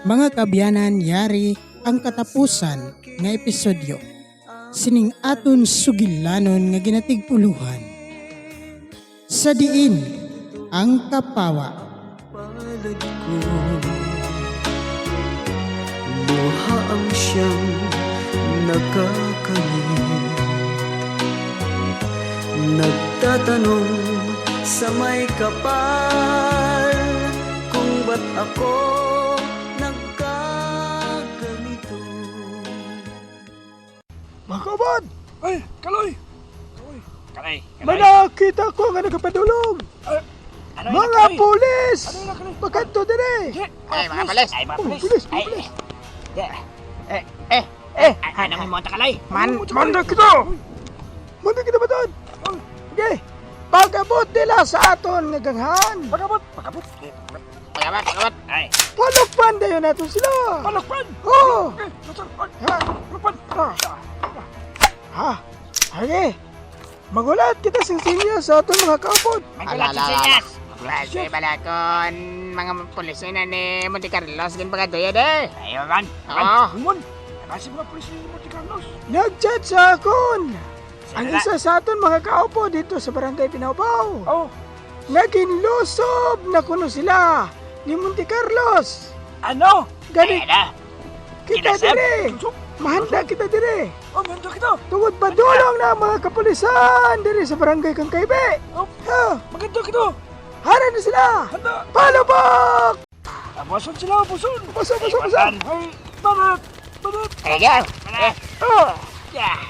Mga kabyanan, yari ang katapusan nga episodyo. Sining aton sugilanon nga ginatigpuluhan. Sa diin ang kapawa. Palad ko, luha ang siyang nagkakalit. Nagtatanong sa may kapal kung ba't ako nagkaganito. Mga kawan! Ay, Kaloy! Kalay, May nakita ko nga nagpapadulog! Mga pulis! Ano na, Kaloy? Makanto din Ay, mga pulis! Ay, mga pulis! pulis, Ay, pulis. Ay, namin mo Kalay! Manda kita! Manda kita ba doon? Okay, pag-abot nila sa aton nga ganghan! Pagabot! Pagabot! Ay, Palakpan dayon nato sila! palakpan! Oo! Ha? Palakpan! Ha? Okay, magulat kita sing sinyo sa aton mga kaupod! Magulat sa sinyas! Magulat sa balakon! Mga pulis na ni Monte Carlos, gan pagadoya de! Ayaw man! Oo! Umon! Kasi mga pulis ni Monte Carlos! Nag-chat sa akon! Ang isa sa aton mga kaupo dito sa barangay Pinaubaw. Oh! Naginlusob na kuno sila ni Monte Carlos. Ano? Gani na! kita kinasab? dire. Mahanda kita dire. Oh, mando kita! Tungod padulong na mga kapulisan dire sa barangay kang Kaybe. Oh, Ha, maganda kita! hara na sila. Handa! Palabak! Abason sila, abason! Basa. Ay, banat! Banat! Ayaw! Banat! Oh! Yeah!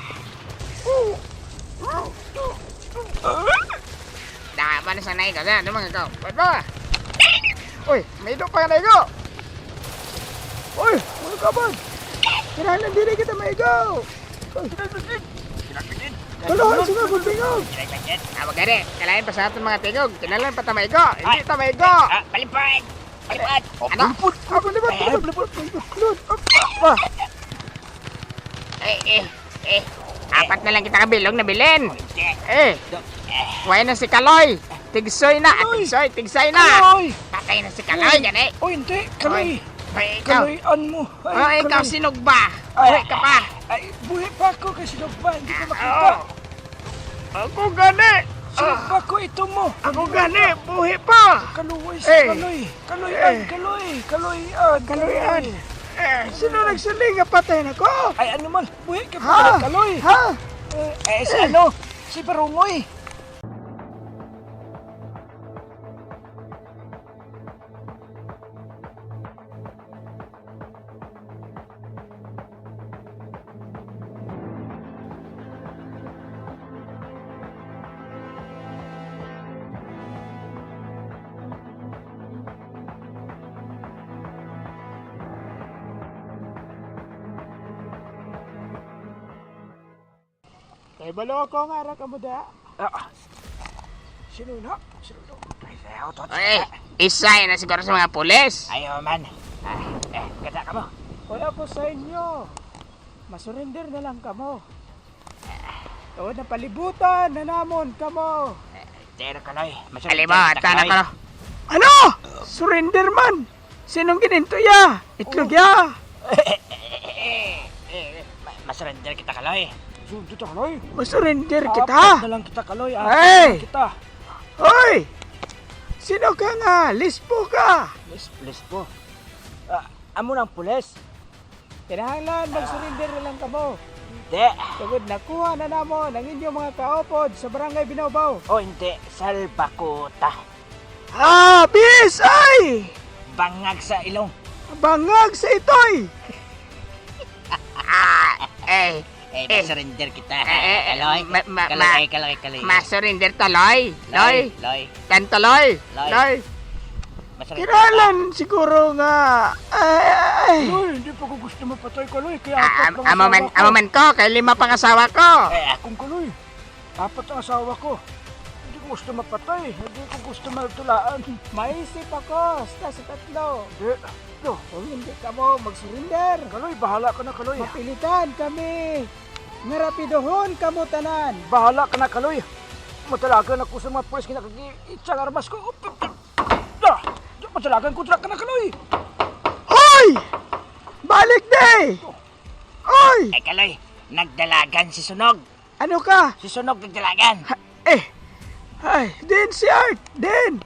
Nakapa na sanay ka na, ano mga ikaw? Ba't ba? Uy, may do pa na igo. Uy, mga kaban. Kailangan dire kita maigaw. Kalahan sila kung tingog. Awag gani, kalahin pa sa ating mga tigog. Kinalan pa tamay ko, hindi tamay ko. Palipad! Palipad! Ano? Palibot. Apat na lang kita kabilog na bilin. Wala na si Kaloy. Tigsoy na, tigsay na. Patay na si Kaloy, gani. Oh, hindi. Kaloy. Ay, ikaw. Kaloyan mo. Ay, ikaw sinog ba? Uy, ka pa. Ay, buhay pa ako kasi ba? Hindi ko makita. Oo. Ako gani. Sino pa ko ito mo? Ako gani, buhi pa. Kaluway Eh. si Kaloy. Kaloyan. Sino nagsaling nga patay na ko? Ay, ano man, buhay ka Ha? pa, Kaloy. Ha? Si ano, si Parumoy. Kay balo ko nga ra ka mo da. Sino na? Ay, sayaw, tot. Uy, isay na siguro sa mga pulis. Ayaw man. Ganda ka mo. Wala ko sa inyo. Masurrender na lang kamo. Tuod na palibutan na namon kamo. Tero, Kaloy. Alima, tana ko. Ano? Surrender man. Sinong gininto ya? Itlog ya. Masurrender kita, Kaloy. Sunod kita, Kaloy. Masurrender kita. Apat na lang kita, Kaloy. Ay! Apat na lang kita. Hoy! Sino ka nga? Lispo ka. Please po. Amo ng pulis. Kinahanglan mag-surrender na lang kamo. Hindi. Tugod nakuha na namon ang inyong mga kaopod sa barangay Binaubaw. O hindi, salbakuta. Bis! Ay! Bangag sa ilong. Bangag sa itoy! Masurrender kita. Kaloy. Kaloy. Masurrender to, Loy. Loy. Loy. Kanto, Loy. Loy. Loy. Masurrender. Kiralan siguro nga. Ay. Loy, hindi pa ko gusto mapatay, Kaloy. Kaya apat ang Amo asawa ko. man ko, kay lima pang asawa ko. Akong Kaloy. Apat ang asawa ko. Hindi ko gusto mapatay. Hindi ko gusto magtulaan. Maisip ako sa tatlo. Hindi. Kung hindi ka mo mag-surrender, Kaloy, bahala ka na, Kaloy. mapilitan kami. Nga rapidohon kamo tanan. Bahala ka na, Kaloy. Matalagan ako sa mga pulis kinakag-itsang armas ko. Matalagan ko ka na, Kaloy. Hoy! Hindi! Oy! Ay, Kaloy, nagdalagan si Sunog. Ano ka? Si Sunog nagdalagan. Ay, Din si Art! Din!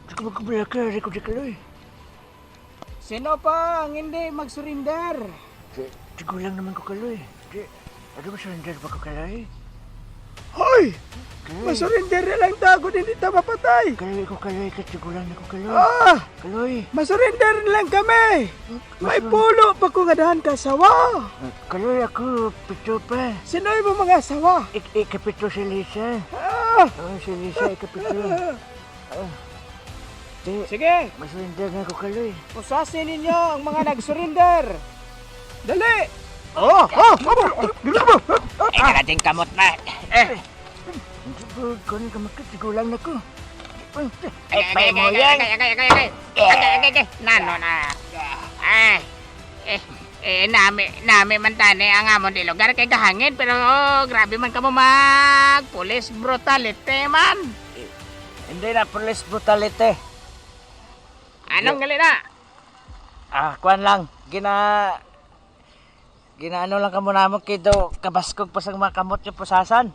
Di ko magkabaya ka, di ko di kaloy. Sino pa ang hindi mag-surrender? Di ko lang naman ko kaloy. Di, ano ba surrender ba ko kaloy? Hoy! Masurrender na lang tago, hindi ta mapatay! Kaloy ko kaloy, kasi ko lang ako kaloy. Ah! Kaloy! Masurrender na lang kami! May pulo pa kung adahan ka sawa! Kaloy ako, pito pa. Sino yung mga sawa? Ikapito si Lisa. Ah! Si Lisa, ikapito. Di, Sige, masurrender na ako kaloy. pusasin ninyo ang mga nag-surrender! Dali! Ay, nakating kamot na. Hindi ba, kanin ka makit, di ko lang ako. Ay, mo yan. Ay. Nano na. Ay. Nami man tani ang amon di lugar kay kahangin pero grabe man kamo mag police brutality man. Hindi na police brutality. Anong gali na? Kuan lang. Ginaano lang kamo namon kay do kabaskog pa sang makamot yung pusasan.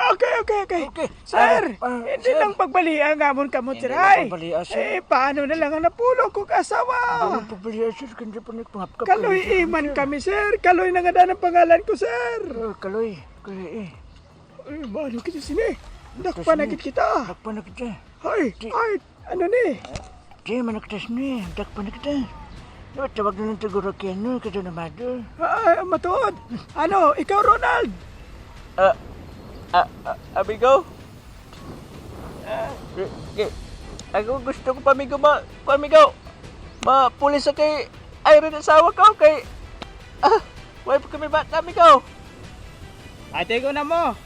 Okay. Sir, hindi lang pagbalian nga mon kamot sir ay. pagbalian, sir. Paano na lang ang napulo kong asawa? Ano pabalian sir, kundi pa nagpangapkap. Kaloy iman kami sir. Kaloy na nga ang pangalan ko sir. Kaloy. Ay, mano kita sini. Dakpanagit kita. Dakpan na kita. Ay, ano ni? Di, manaktas ni. Dakpan na kita. Tawag na lang siguro kaya no, kasi namado. Ay, matuod. Ano, ikaw Ronald? Amigo? Ako gusto ko pamigo amigo. Pulis sa kay Irene asawa ko kay wife kami bata amigo. Ate ko na mo.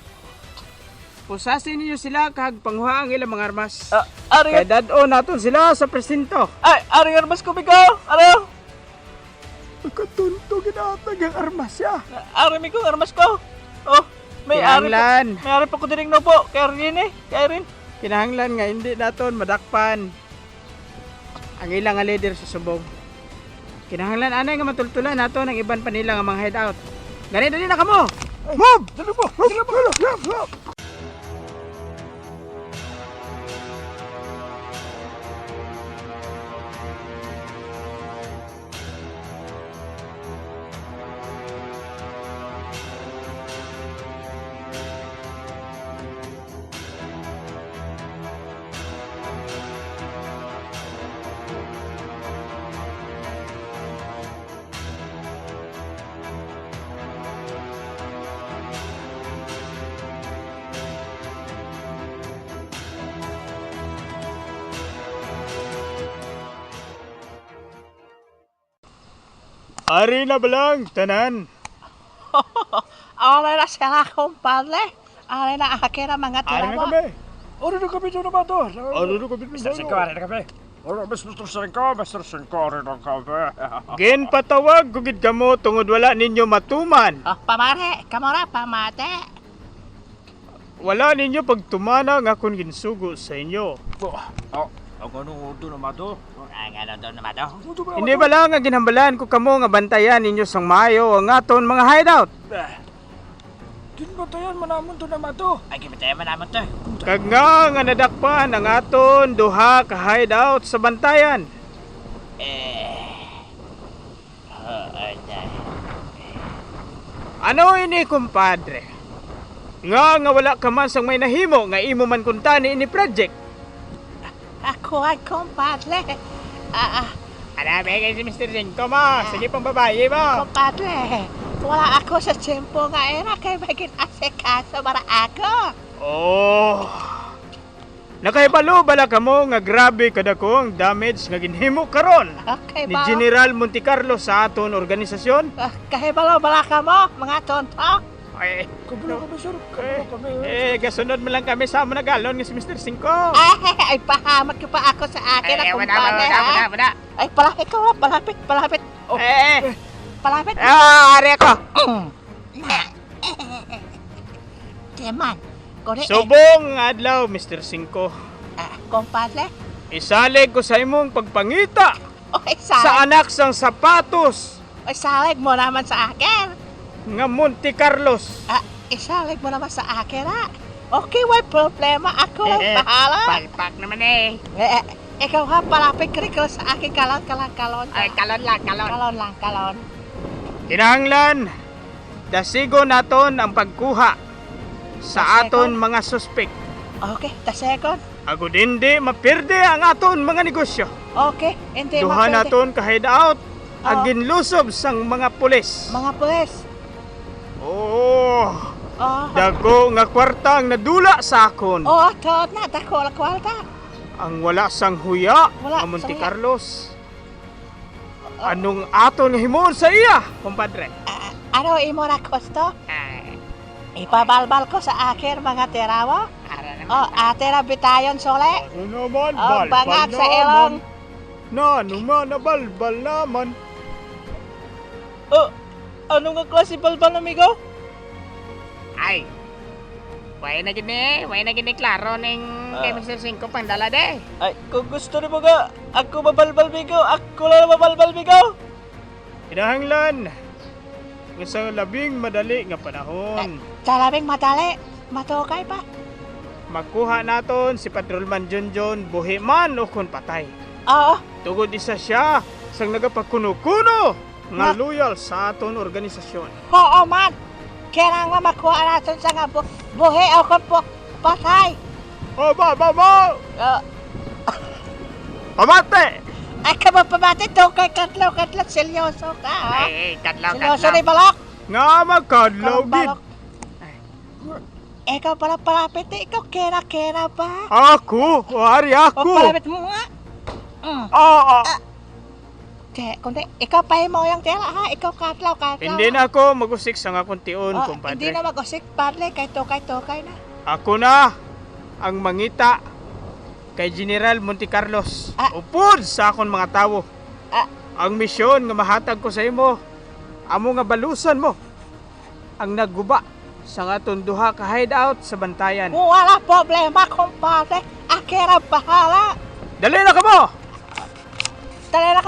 Pusasin niyo sila kag panghuha ang ilang mga armas. Kay Ari dad-o naton sila sa presinto. Ari armas ko amigo. Ano? Pagkatunto ginatag ang armas siya. Ari amigo armas ko. Oh, may ari Kinahanglan. May ari pa ko diring no po kay Irene Kay Irene. Kinahanglan nga hindi naton madakpan ang ilang nga leader sa subong. Kinahanglan anay nga matultulan naton ang iban pa nila nga mga hideout. Gani dali na kamo. Move! Dali mo. Ari na balang tanan. Ari na sila, kumpadre. Ari na akin ang mga Ari na tulawa. kami. Ano na kami doon naman to? Ano na kami? Ari na kami. Mr. Sengko, ari na kami. Gen patawag gugid kamo tungod wala ninyo matuman. Oh, pamare, kamora, pamate. Wala ninyo pagtumana nga kun ginsugo sa inyo. Ang ano doon naman to? Ang ano doon naman daw. Hindi ba lang nga ginhambalan ko kamo nga bantayan ninyo sang maayo ang aton mga hideout. Dinbatayan manamon to naman to. Ay, gimitayan man naman to. Kag nga nadakpan ang aton duha ka hideout sa bantayan. Ano ini kumpadre? Nga wala ka man sang may nahimo nga imo man kuntani ini project. Ako ay kumpadre. Ano bigay si Mr. Zinko mo? Sige pang babae mo. Kumpadre, wala ako sa tiyempo nga era kay bagit asikaso para ako. Oh. Nakahibalo bala kamo nga grabe kadako ang damage nga ginhimo karon Okay ni ba? General Montecarlo sa aton organisasyon. Kahibalo bala ka mo, mga tonto. Ay, Kabalo kami sir. Kabalo kami. gasunod mo lang kami sa amo nagalon nga si Mr. Cinco. Ay, pahamak ko pa ako sa akin na kumpadre, ha? Wala. Ay, palapit ko, palapit. Oh, palapit. Ari ako. Tiyaman, kore Subong adlaw, Mr. Cinco. kumpadre. Isalig ko sa imong pagpangita Oy, sa salig. anak sang sapatos Oy, salig mo naman sa akin. nga Monte Carlos. Isalig mo naman sa akin, ha? Okay, may problema. Ako lang bahala. Palpak naman eh. Ikaw ha, palapit ka sa akin. Kalon. Ay, kalon lang, kalon. Kalon. Kinahanglan dasigo naton ang pagkuha sa aton mga suspek. Okay, the second. Agud hindi mapirde ang aton mga negosyo. Okay, hindi Duha mapwede. naton ka hideout ang Oo. ginlusob sang mga pulis. Mga pulis. Oo, Oh, dago nga kwarta ang nadula sa akon. tod na. Dako la kwarta. Ang wala sang huya Wala ang Monte sang huya. Carlos. Anong aton nga himuon sa iya, kumpadre? Ano imo na kosto? Ay, Ipabalbal ko sa akin mga tirawa. ara naman. Oh, ate na bitayon sole. Ano naman, Oh, bangag sa ilong. Na, naman, nabalbal naman. Ano nga klase balbal, amigo? Ay, way na gini klaro ning kay Mr. 5 pang dala de. Ay, kung gusto ni mo nga, ako mabalbal, migo. Ako lang mabalbal, migo. Kinahanglan nga sa labing madali nga panahon. Talabing madali. Matukay pa. Makuha naton si Patrolman Junjun buhi man o kun patay. Oo. Tugod isa siya sang nagapagkuno-kuno nga Ma- loyal sa aton organisasyon. Oo man. Kailangan makuha natin sa nga buhi o kung patay. Ba! Oh, Pamate! ay ka ba pamati? Tukay katlaw. Seryoso ka, ha? Ay, kadlaw. Seryoso ni Balok. Nga magkadlaw gid. Balok. Ikaw pala palapit. Ikaw kera pa. Ako, wari O ako. palapit mo nga. Kundi, ikaw pa mo yung tela, ha? Ikaw katlaw. Hindi na ako magusik sa nga kuntiun, Hindi kumpadre. na mag-usik, parle. Kay tukay na. Ako na ang mangita kay General Monte Carlos. Upod sa akon mga tawo. Ang misyon nga mahatag ko sa imo, amo nga balusan mo ang nagguba sa aton duha ka hideout sa bantayan. Wala problema, kumpadre. Akira bahala. Dali na kamo! Dali na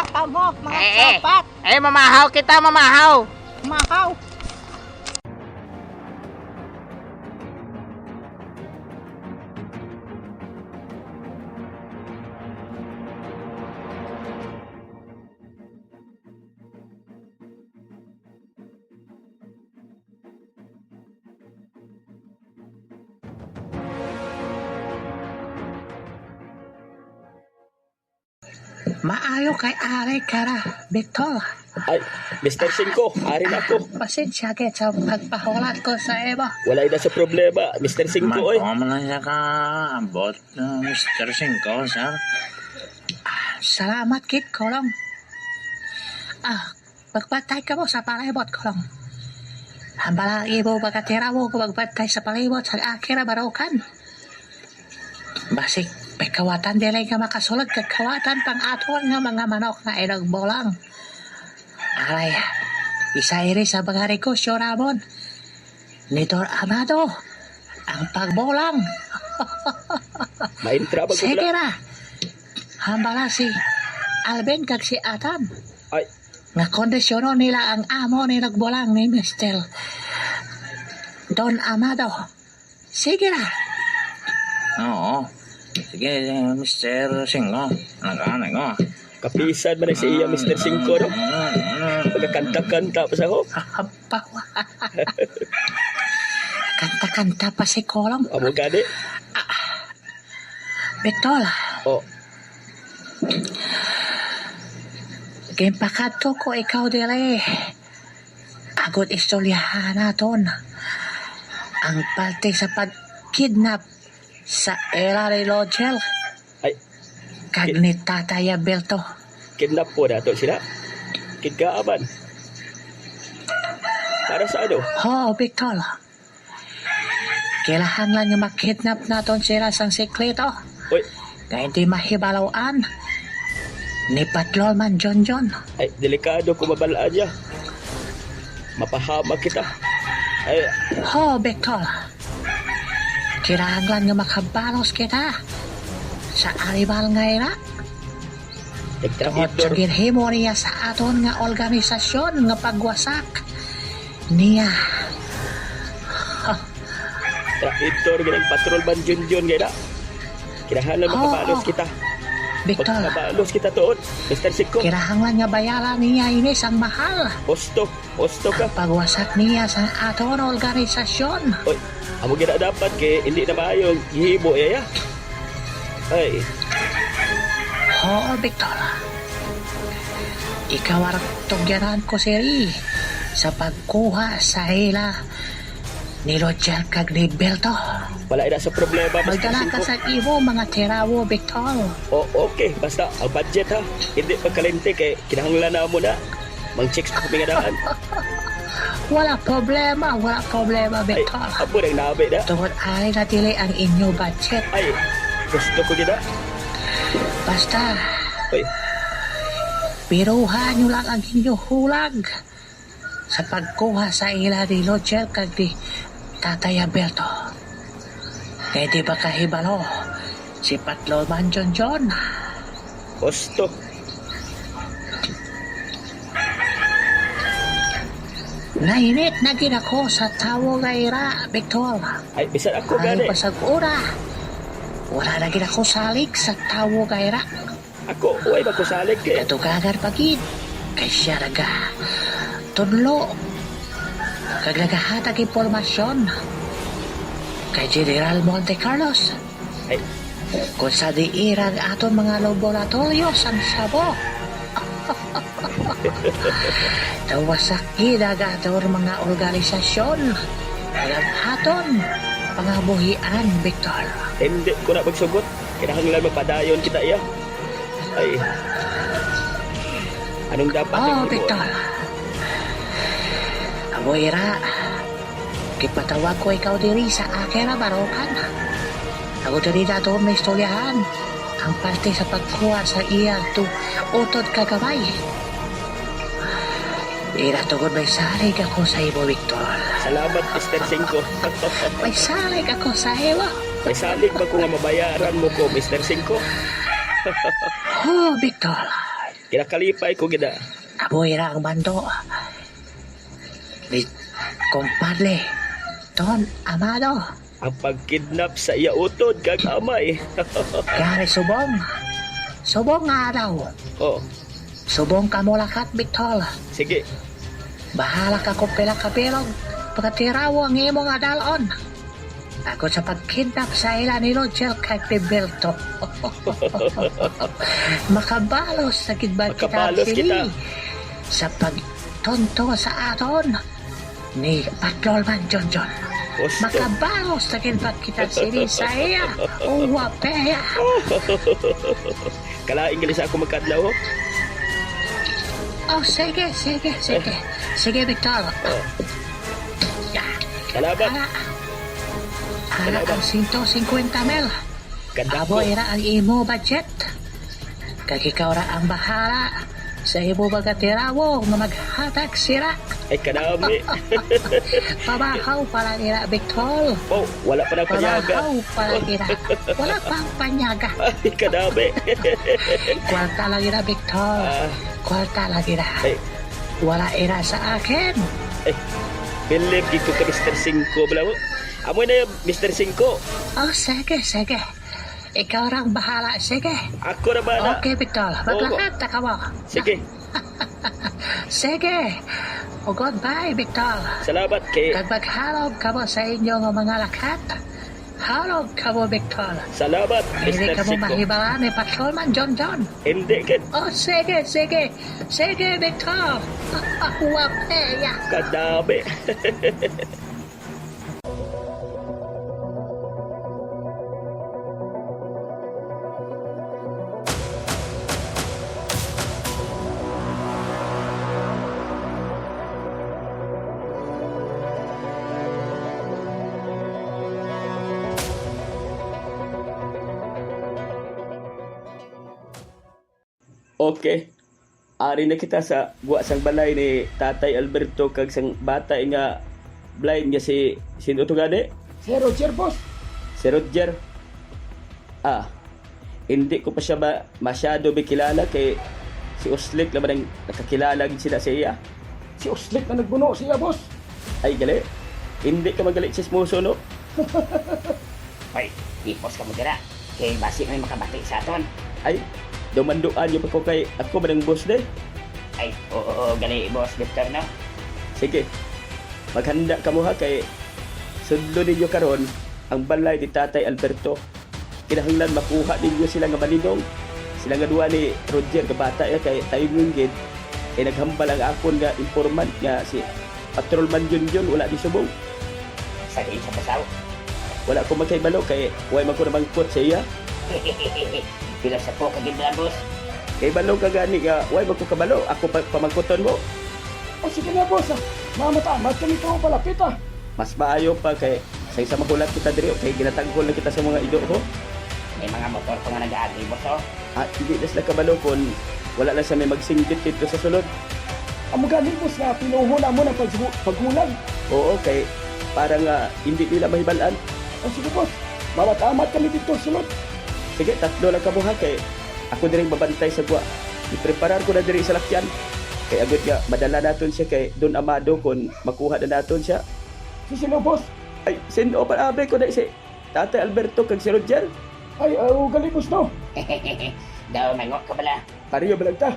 ka mo, mga sapat. Mamahaw kita, mamahaw. Makaw. Maayo kay Ari Kara, Victor. Ay, Mr. Cinco, ari na ako. Pasensya kay sa pagpahulat ko sa iba. Wala na sa problema, Mr. Cinco, oy. Magpamalan siya ka abot Mr. Cinco, sir. Salamat, Kit Kolong. Pagpatay ka mo sa palibot, Kolong. Hambala ibo pagkatira mo kung magpatay sa palibot sa akira barokan. Basik, pagkawatan dilay ka makasulod kagkawatan pang aton nga mga manok na inagbolang. Aray, isa iri sa mga negosyo ramon. Nitor Amado, ang pagbolang. Maintra ba Sige ko na. Hambala si Alvin kag si Atan. Ay, Nga kondisyono nila ang amo ni nagbolang ni Mr. Don Amado. Sige na. Oo. Sige, Mr. Cinco. Nag-aanay ko. kapisan man sa iya, Mr. Cinco, no? Pagkakanta-kanta pa sa ako. Hapawa. Kanta-kanta pa si Kolong. Amo gani. Betol. Oh, Gimpakato ko ikaw dili. Agod istoryahan naton. Ang parte sa pagkidnap sa Elari Lodgel. ay, Kag ni Tatay Abelto. kidnap po na to sila. Kidkaaban. Para sa ano? Oo, Victor. Kailangan lang yung makidnap naton sila sang sikleto. Uy, Kaya hindi mahibalawan ni Patrolman John. ay, delikado kung mabalaan niya. Mapahama kita. Ay, Oo, Victor. Kailangan lang yung makabalos kita sa aribal ngayon. Tungod sa Nagtraidor. ginhimo niya sa aton nga organisasyon nga pagwasak niya. Traidor ganang patrolman Junjun gaya na. Kinahanglan makabalos kita. Victor, Pagkabalos kita tuon, Mr. Singko. kirahanglan nga bayaran niya inis ang mahal. Posto ka. Pagwasak niya sa aton organisasyon. Oy, amo gina dapat kay hindi na maayo gihimo ya. Ay, Oo, Victor. Ikaw ang tugyanan ko, Siri, sa pagkuha sa hila ni Roger kag ni Belto. wala na sa problema, Mr. Magdala ka Singko. sa imo mga tirawo, Victor. O, okay, basta ang budget ha. Hindi pagkalente kay kinahanglan na mo na. Mang-checks pa kami nga daan. Wala problema, Ay, Victor. amo nang nabi na. Tungod ay natili ang inyo budget. Ay, gusto ko gina. Basta, Oy, piruhan nyo lang ang inyo hulag sa pagkuha sa ila ni Roger kag ni Tatay Alberto. Kaya di ba kahibalo si Patrolman John? gusto. Nainit na ginako sa tawo gaira, Victor. Ay, bisan ako Ay gani. pasag-ura. Wala na ginako salig sa tawo gaira. Ako, huwag ba ko salig kay. Katugagan pagid. Kay siya naga tudlo. Kag nagahatag impormasyon kay General Monte Carlos. Ay, Kung sa diirang aton mga laboratorio sa Sabo. Tawasak idag aton mga organisasyon. Walang aton pangabuhian, Victor. hindi ko na magsugot. Kinahanglan magpadayon kita iya. Ay, anong dapat Oh, yung Victor. Aboira, kipatawag ko ikaw diri sa Akera Barokan. Ako diri na doon may istoryahan. Ang parte sa pagkuha sa iya to utod kagamay. Ira tugod may salig ako sa imo, Victor. Salamat, Mr. Singko. May salig ako sa iyo. May salig ba ko nga mabayaran mo ko, Mr. Singko? Oh, Victor. Kinakalipay ko gina. Aboira ang bando. Ni compadre Don Amado. Ang pagkidnap sa iya utod kag amay. Gari subong. Subong nga daw. Oh, Subong ka mo lakat, Victor. sige. Bahala ka kung pila ka bilog. Pagkatirawo ang imong adalon. Ako sa pagkidnap sa ila ni Roger kay Piberto. Makabalos sa kidbag kita, Makabalos kita. sa pagtonto sa aton ni Patrolman John. Gusto. Makabalos sa kidbag kita sili sa iya. Uwapeya. Kalaing gali sa ako magkadlaw. Oh. Oh, sige. Sige, Victor. Oh, Yeah. salamat. Ala ang 150 mil. Ganda Abo ko. ira ang imo budget. Kag ikaw ra ang bahala sa imo bagatirawo nga maghatag sira. Ay, kadami. Pabahaw pala ira, Victor. Oh, wala pa ng panyaga. Pabahaw pala ira. Wala pang panyaga. Ay, kadami. Kwarta lang ira, Victor. Ah, Kwarta lang ira. ay, Wala ira sa akin. ay. Believe dito ka, Mr. Singko. Bala mo. Amoy na yun, Mr. Singko. Oh, sige. Ikaw ra ang bahala. Sige. Ako na ba na? Okay, Victor. Maglahat na ka mo. Sige. Sige. O goodbye, Victor. Salamat kay... Kag maghalog ka mo sa inyo nga mga lakat. Halog ka mo, Victor. Salamat, Hindi Mr. ka mo Singko. mahibala ni Patrolman John. Hindi, Ken. Oh, sige. Sige, Victor. Wapeya. Kadami. Okay. Ari na kita sa buwa sang balay ni Tatay Alberto kag sang bata nga blind nga si sino to gani? Si Roger, boss. Si Roger. Ah. hindi ko pa siya masyado bikilala kay si Uslik naman ang nakakilala gid sila sa iya. Si Uslik na nagbuno siya, boss. Ay gali, hindi ka magalit chismoso no? Hoy, ipos ka mo dira. Kay basi may makabati sa aton. Ay, dumanduan yung pa ko kay ako ba ng boss de? Ay, oo, gali boss Victor no. Sige, maghanda ka mo ha kay sudlo ninyo karon ang balay ni Tatay Alberto. Kinahanglan makuha ninyo sila nga malinong. Sila nga duwa ni Roger nga bata kay tayo gid kay naghambal ang akon nga informant nga si Patrolman Junjun wala di subong. Sa diin sa pasaw. Wala ko magkaibalo kay way man ko namangkot sa iya. Pila sa po kagid na boss. Kay balo ka gani nga way man ko kabalo ako pamangkoton mo. O sige na, boss. Mamatamat kami ito palapit, Mas maayo pa kay sa isa makulat kita diri kay ginataghol na kita sa mga ido ko. May mga motor pa nga nag-aagi boss oh. Hindi na sila kabalo kung wala na sa may magsinggit dito sa sulod. Ang magaling, boss, na pinuhula mo ng paghulan. Oo, kay parang hindi nila mahibalaan. O sige, boss. Mamatamat kami dito sulod. Sige, tatlo lang kamuha kay ako din babantay sa gwa. Ipreparar ko na diri sa lakyan. Kay agad nga madala naton siya kay Don Amado kung makuha na naton siya. Si sino, boss? Ay, sino pa abe ko na si Tatay Alberto kag si Roger. Ay, galing, boss, no? Daw mangot ka bala. Pariyo balag ta.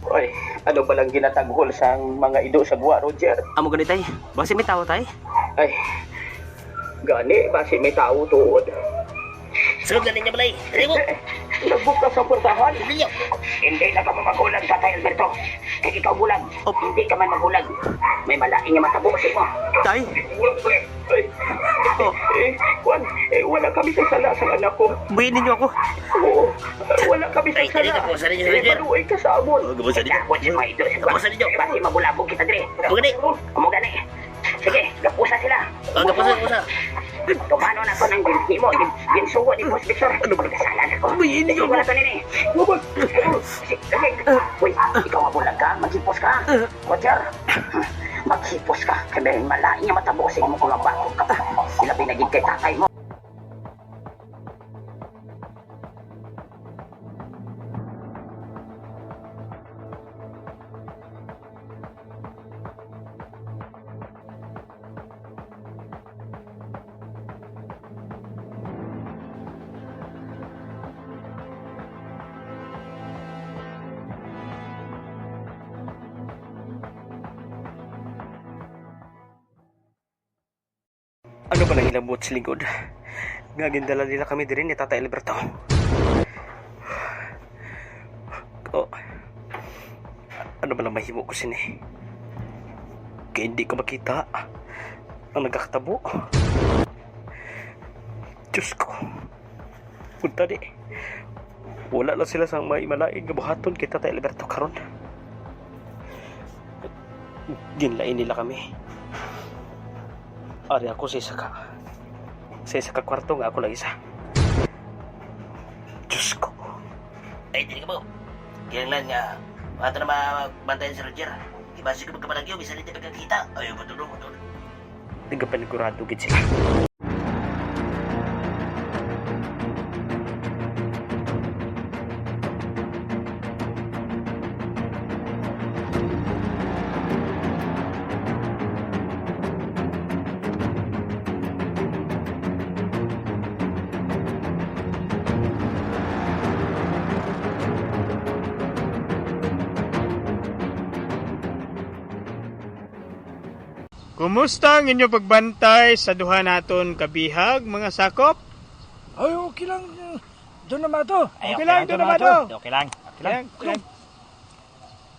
Oy, ano ba lang ginataghol sa mga ido sa buwa, Roger? Amo ganit tay. Basi may tao tay. Ay, gani, basi may tao tuod. Sulod na ninyo balay. Dali mo. Nagbuk ka sa portahan. Ninyo. Hindi na ka magulag sa Tatay Alberto. Kaya ikaw bulag. Hindi ka man magulag. May malaking nga matabusin mo. Tay. Juan, wala kami sa sala sa anak ko. Buyin ninyo ako. Oo, wala kami sa Ay, sala. dali na po, sa ninyo, Roger. Maluoy ka sa amon. Gabusan ninyo. Kapos yung mga idol. Gapusan ninyo. Basi mabulabog kita dre. Bugani. Umugani. Sige, gapusa sila. Gapusan. Tumano na ko ng binhi mo. Ginsugo ni Boss Victor. Ano ba kasalan ako? Buyin ninyo. Sige, wala to nini. Sige. Uy, ikaw mabulag ka. Maghipos ka. Roger. Maghipos ka. Kaya malaking nga matabusin mo kung ang bago ka. Sila pinagig kay tatay mo. Ano ba nang ilabot sa lingkod? Gagindala nila kami din ni Tatay Alberto. Oh. Ano ba nang mahimo ko sini? Kaya hindi ko makita ang nagkakatabo. Diyos ko. Punta di. Wala lang sila sa mga imalaing gabuhaton kay Tatay Alberto karon. Ginlain nila kami. Ari ako sa isa ka kwarto nga ako lang isa. Diyos ko. Ay, dili ka mo. Kailangan nga. Mato na mabantayan si Roger. Ibasi ko magkamalagyo. Bisa nito pagkakita. Ayaw, matulong. Hindi ka panigurado gid sila. Kumusta ang inyong pagbantay sa duha naton kabihag mga sakop? Ay, okay lang. Doon naman to. Okay lang, doon naman to. Okay lang.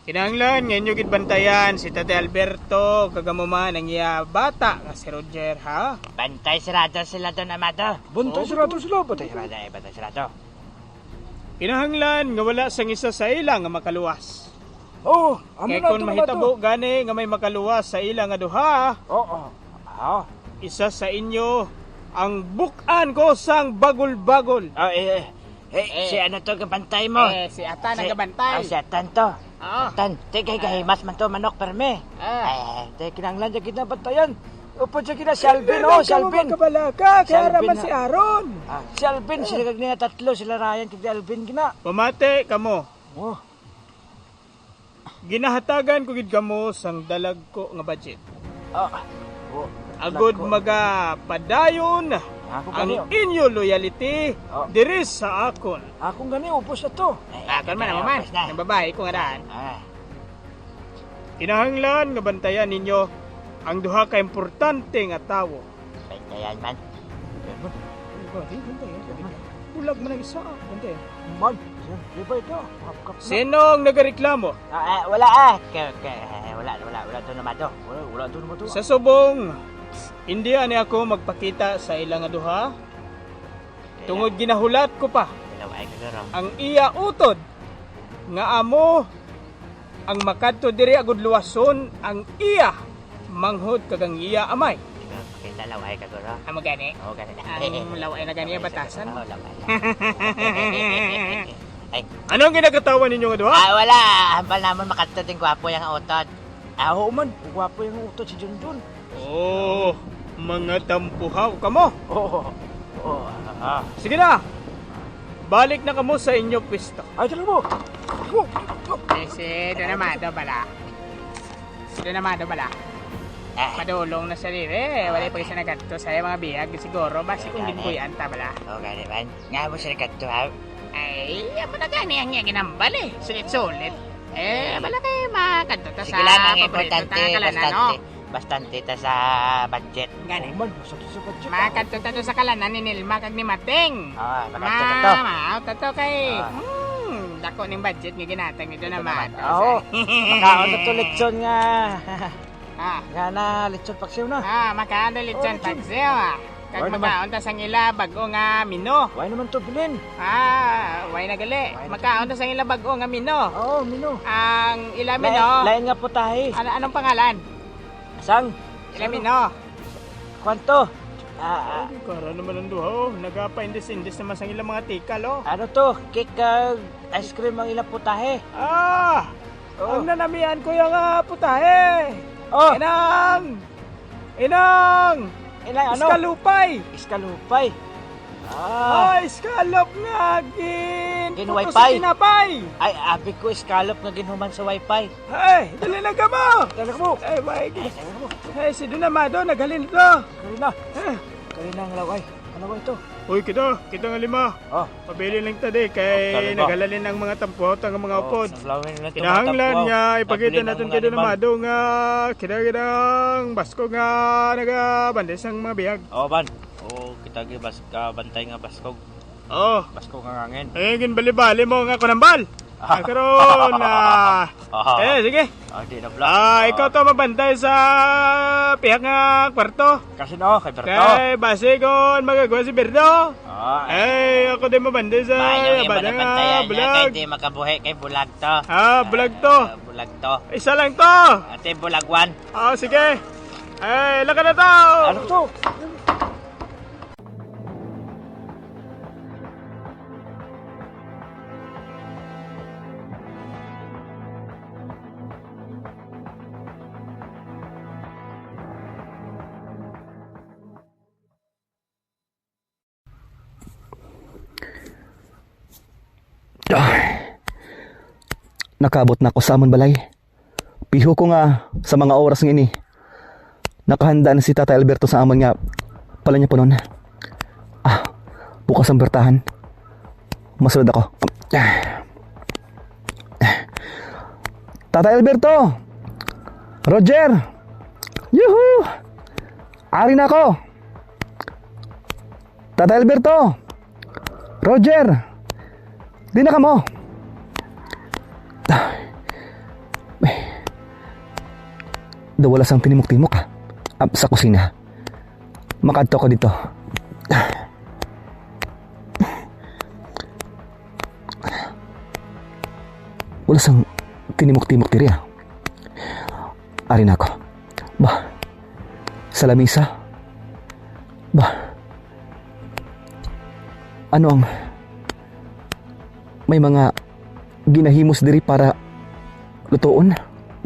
Kinahanglan nga inyo gid bantayan si Tatay Alberto kagamuman ang iya bata nga si Roger ha. Bantay sarado sila doon, Amado. Buntay sila sila. Bantay sarado. Kinahanglan nga wala sang isa sa ila nga makaluwas. Amo Kaya na kung to mahitabo gani nga may makaluwas sa ila nga duha, Oo. isa sa inyo ang bukan ko sang bagol-bagol. Oh, si ano to gabantay mo? Si Atan ang gabantay. Si Atan to. Oo. Atan, tigay gahimas man to manok perme. Kinanglan dyan ginabantayan. Upo dyan gina, si Alvin, si Alvin. Kabalaka, Si Alvin, si Aaron. Si Alvin, sila kag tatlo, sila Ryan, kag Alvin gina. Pamate kamo. Oh, Ginahatagan ko gid kamo sang dalag ko nga budget. oh. Agod maga padayon Ako ang gani, inyo loyalty Oh. diri sa akon. akong gani, upos na to. Akon man naman, ng babae ko nga daan. Ah, Kinahanglan nga bantayan ninyo ang duha ka importante nga tawo. bantayan man. Bulag man ang isa, bantayan. Man, di ba ito? Sinong nagareklamo? Wala wala to naman to. Wala to naman to. Sa subong, hindi ani ako magpakita sa ilang nga duha. Tungod ginahulat ko pa Ilaw ay kagaram. ang iya utod nga amo ang makadto diri agud luwason ang iya manghod kagang iya amay. Pakita law ay kagaram. Amo gani? Oo, gani na. Ang laway na gani batasan. Oo, laway. Ay, Anong ginagatawan ninyo nga duha? wala. Hambal naman makadto din gwapo yung utod. Oo man, gwapo yung utod si Junjun. Oh, mga tampuhaw kamo. Oo. Sige na. Balik na kamo sa inyo pwesto. Ay, tala mo. Si Donamado bala. Si Donamado bala. Padulong na sa rire. Wala pa kasi nagadto sa mga biyag. Siguro, basi kung ginbuyan ta bala. Oo, gani man. Nga mo sila kadto ha. Ay, mo na gani ang ginambal eh. Sulit-sulit. Bala kayo makadto ta Sige lang, ang paborito importante, ta kalanan, no? bastante ta sa budget. Gani. Man, masakit sa budget. Makadto ta to sa kalanan ni Nilma kag ni Mateng. Makadto ka to. Tato kay. Dako ning budget nga ginatag ni Donamado. Oo. Makaon na to lechon nga. Ah. Nga na lechon paksiw na. Makaano lechon pagseo Kag Why naman? makaon ta sang ila bago nga mino. Why naman to bilin? Way na gali. Makaon ta sang ila bago nga mino. Oo, mino. Ang ila mino. Lain nga putahe. Anong pangalan? Sang? Ila mino. Kwanto? Kara naman ang duha oh. Nagapa-indis-indis naman sang ila mga tikal oh. Ano to? Cake kag ice cream ang ilang putahe. Ang nanamihan ko yung putahe. Oh! Inang! Inang ano? Iskalupay! Iskalupay. Iskalop nga Gin puto wifi? sa tinapay. Ay, abi ko iskalop nga ginhuman sa wifi. Ay, dali na ka mo! Talaga mo. Ay, maigi. Talaga mo. Ay, si Donamado, nagalin ito. Karina. Karina ang laway. Ano ba ito? Uy, kita nga lima. Oh. Pabili lang tadi kay Talaga. nagalalin ng mga tampot ang mga upod. Laway na ito. Kinahanglan niya, ipakita natin kay Donamado nga kinagidang basko nga nagabandes ang mga biyag. Oo, ban. Oo, kita bantay nga baskog. Oh, Baskog nga ngangin. ay ginbali-bali mo nga kunambal. Karon na. Sige. Di na vlog. Ikaw to mabantay sa pihak nga kwarto. Kasi no, kay Berto. Kay base kon magagawa si Berto. Ako din mabantay sa Mayo yung bada nga banabantayan niya kay bulag. di makabuhi kay bulag to. Bulag to. Bulag to. Isa lang to. Ate bulagwan. Sige. Laka na to. Ano to? Nakabot na ako sa amon balay. Piho ko nga sa mga oras ng ini. Nakahanda na si Tata Alberto sa amon nga pala niya po nun. Bukas ang bertahan. Masunod ako. Tata Alberto! Roger! Yuhu! Ari na ako! Tata Alberto! Roger! Di na ka mo! Dawala sang tinimok-timok sa kusina. Makadto ko dito. Wala sang tinimok-timok diri Ari na ako. Sa lamisa ano ang may mga ginahimos diri para lutuon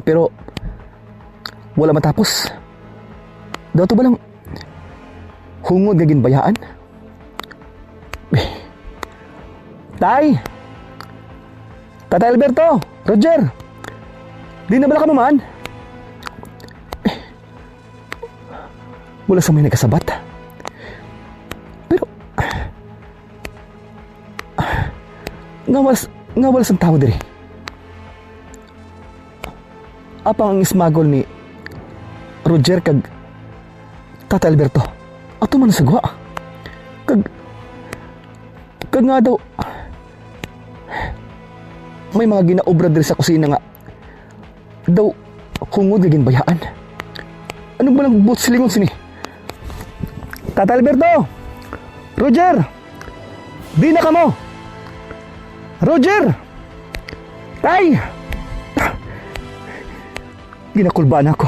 pero wala matapos. Daw to ba lang hungod nga ginbayaan? Tay! Tatay Alberto! Roger! Di na bala ka maman? Wala sa may nagkasabat. Pero ngawas ang tao diri. Apang ang ismagol ni Roger kag Tata Alberto. Ato man sagwa. Kag nga daw may mga ginaobra diri sa kusina nga daw hungod nga ginbayaan. Ano ba lang buot silingon sini? Tata Alberto! Roger! Di na ka mo! Roger! Tay! Ginakulbaan ako.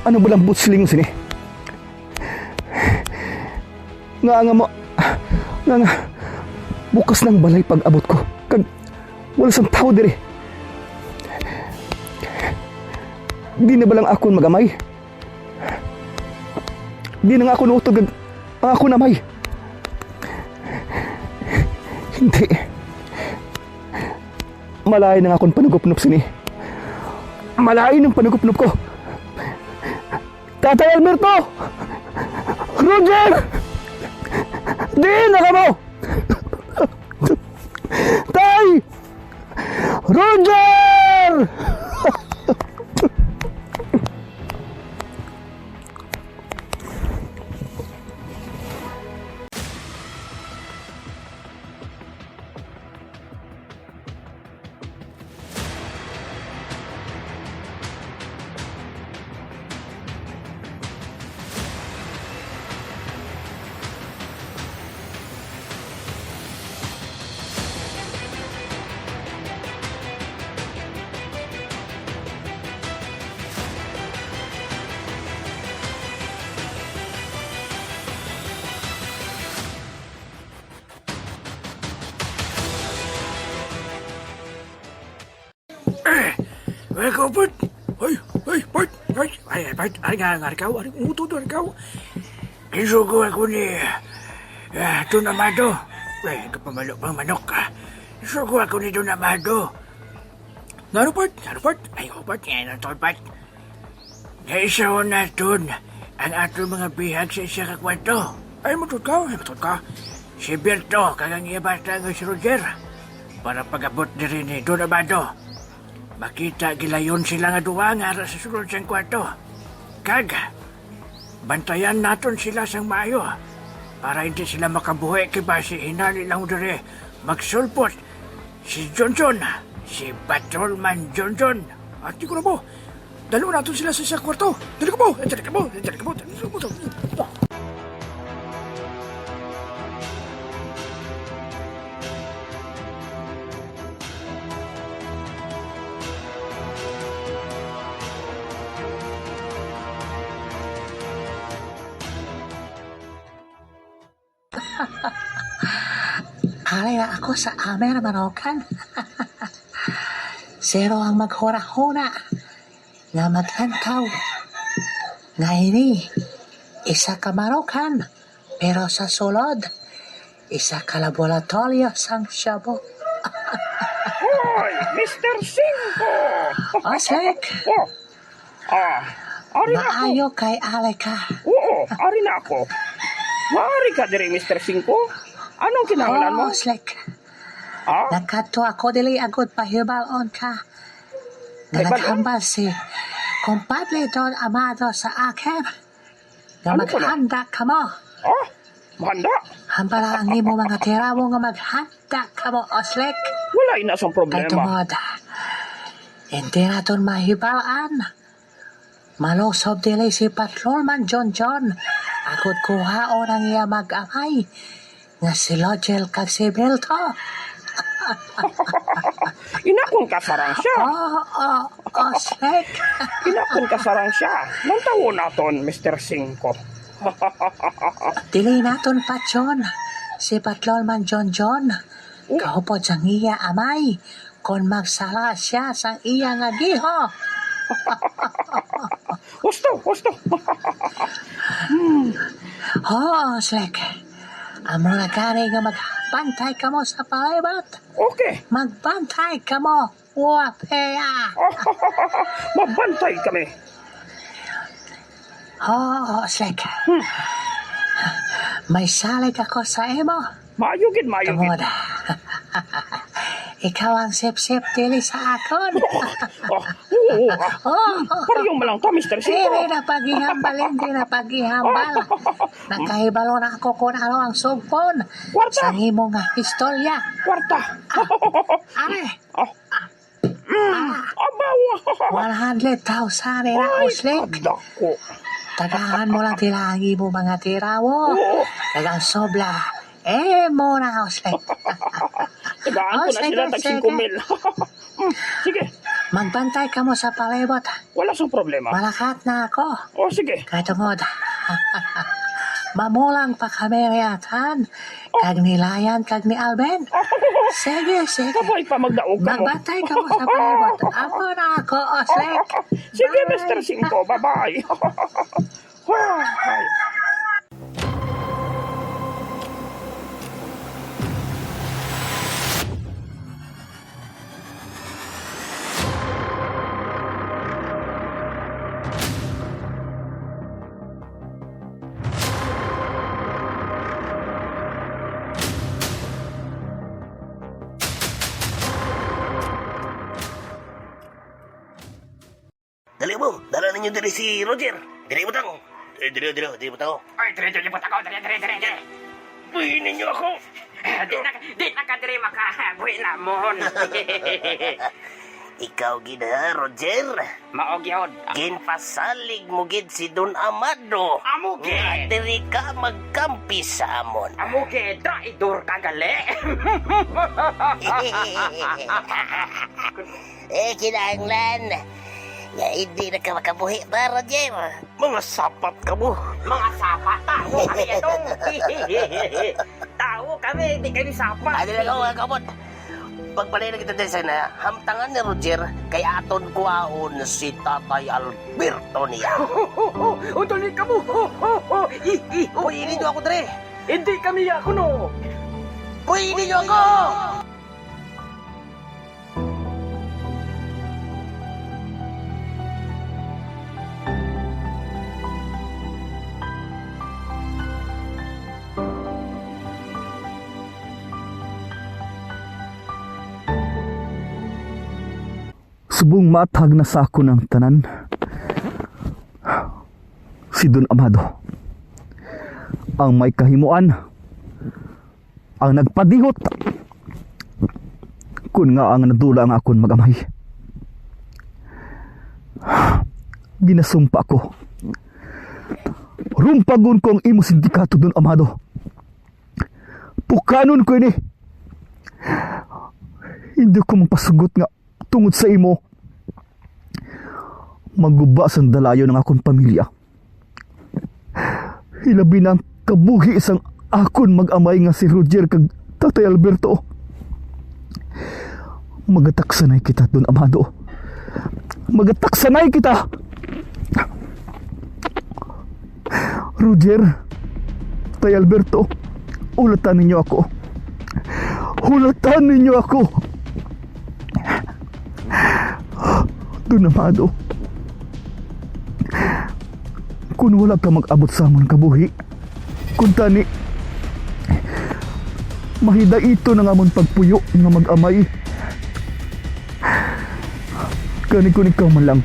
Ano ba lang buot silingon sini? Nga mo nga bukas ng balay pag abot ko kag wala sang tao diri. Di na ba lang akon magamay? Di na nga ako nuutog ang ako namay. Hindi. Malayo na nga akong panugupnup sini. Malayo ng panugupnup ko. Tatay Alberto! Roger! Di na ka mo! Tay! Roger! Ay, ikaw, Bert! Ay, Bert! Ay, Bert! Ay, nga ikaw! Ay, umuto doon ikaw! Isugo ako ni... Don Amado. Ay, kapamalo pang manok. Isugo ako ni Don Amado. Ano, Bert? Ay, Bert! Yan ang tol, Bert. Naisaw na doon ang ato mga bihag sa isa kakwanto. Ay, matod ka. Si Berto, kagang iya basta nga si Roger. Para pag-abot na rin ni Don Amado. Makita gilayon sila nga duwa nga ara sa sulod siyang kwarto. Kag, bantayan naton sila sang maayo para hindi sila makabuhi kay basi hinali lang dere magsulpot si Johnson, si Patrolman Johnson. At di ko na mo, dalo naton sila sa isang kwarto. Dali ka mo. Alay na ako sa amer Marokan. Zero ang maghura-hura nga maghantaw. Nga ini, isa ka Marokan, pero sa sulod, isa ka laboratorio sang syabo. Hoy, Mr. Cinco! Osek, Ari na ako. maayo kay alay ka. Oo, ari na ako. Maari ka diri, Mr. Cinco. Anong kinahanglan mo? Osek, Ah? nagkadto ako dili agad pahibalon ka. Nga Hibalon? naghambal si Compadre Don Amado sa akin. Nga Ano po na? maghanda ka mo. Ah? Mahanda? Hambala ang imo mga tirawo nga maghanda ka mo, Oslek. Wala inasang Kay problema. tungod, hindi naton mahibalaan. Malusob dili si Patrolman John. Agod kuhaon ang iya mag-amay. Nga si Logel kag si Belto. Inakong kasarang siya. Oslek. Inakong kasarang siya. Nang tawo naton, Mr. Cinco. Dili naton patyon. Si Patlol man John John. Kahupod sa iya amay. Kung magsala siya sa iya nga giho. Husto. Oo, Slek. Amo na gani nga magbantay ka mo sa palibot. Okay. Magbantay ka mo. Wapea. Mabantay kami. Oo, Slek. May salig ako sa imo. Mayugid. Tungod. Ikaw ang sip-sip dili sa akon. Pariyo malang ka, Mr. Cinco. Hindi na paghihambal. Nakahibalo na ako kung ano ang sugpon. Kwarta. Sa imo nga istorya. Kwarta. Ay, Abaw. 100,000 na uslik. Dako. Tagahan mo lang tilangi mo mga tirawo. Tagang sobla. Mo na uslik. Tagaan ko na sila tag 5,000. Sige. Magbantay ka mo sa palibot. Wala siyang problema. Malakat na ako. Sige. Katungod. Mamulang pa kami riyatan. Kag nilayan, kag ni Alben. Sige. Sabay pa magdaog ka mo. Magbantay ka mo sa palibot. Apo na ako, Oslek. Sige, Bye. Mr. Cinco. Bye-bye. Ay. Dali mo, dala ninyo diri si Roger. Diri mo tang. Diri mo tang. Ay, dire po ako, dire. Buhin ninyo ako. Di na ka dire makabuhi na mon. Ikaw gid ha, Roger. Maog yun. Ginpasalig mo gid si Don Amado. Amo gid. Nga diri ka magkampi sa amon. Amo gid, traidor ka gali. Kinahanglan. Nga hindi na ka makabuhi ba, Roger? Mga sapat ka mo. Mga sapa, tao kami itong. Tao kami, hindi kami sapa. Ano lang ako, kapot. Pagpalay na kita din sana, hamtangan ni Roger kay aton kuwaon si Tatay Alberto niya. Tuloy ka mo. Puyin niyo ako, Dre. Hindi kami ako no. Puyin niyo ako! Subong matag na sa ako ng tanan. Si Don Amado. Ang may kahimuan. Ang nagpadihot. Kun nga ang nadula ang akon magamay. Ginasumpa ko. Rumpagon ko ang imo sindikato, Don Amado. Pukanon ko ini. Hindi ko mapasugot nga tungod sa imo. Maguba sa dalayo ng akong pamilya. Hilabi na ang kabuhi isang akon mag-amay nga si Roger kag Tatay Alberto. Magataksanay kita, Don Amado. Magataksanay kita. Roger, Tatay Alberto, ulatan ninyo ako. Ulatan ninyo ako. Don Amado, kung wala ka mag-abot sa amon kabuhi, kung tani, mahida ito ng amon pagpuyo nga mag-amay. Kani kung ikaw man lang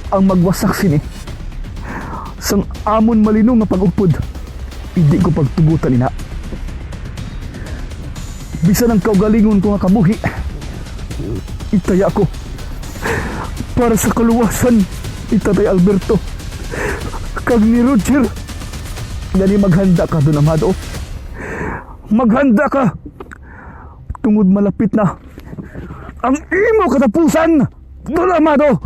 ang magwasak sini sang amon malino nga pag-upod, hindi ko pagtugutan ina. Bisan ang kaugalingon ko nga kabuhi, itaya ko para sa kaluwasan ni Tatay Alberto kag ni Roger. Gani maghanda ka, Don Amado. Maghanda ka. Tungod malapit na ang imo katapusan, Don Amado.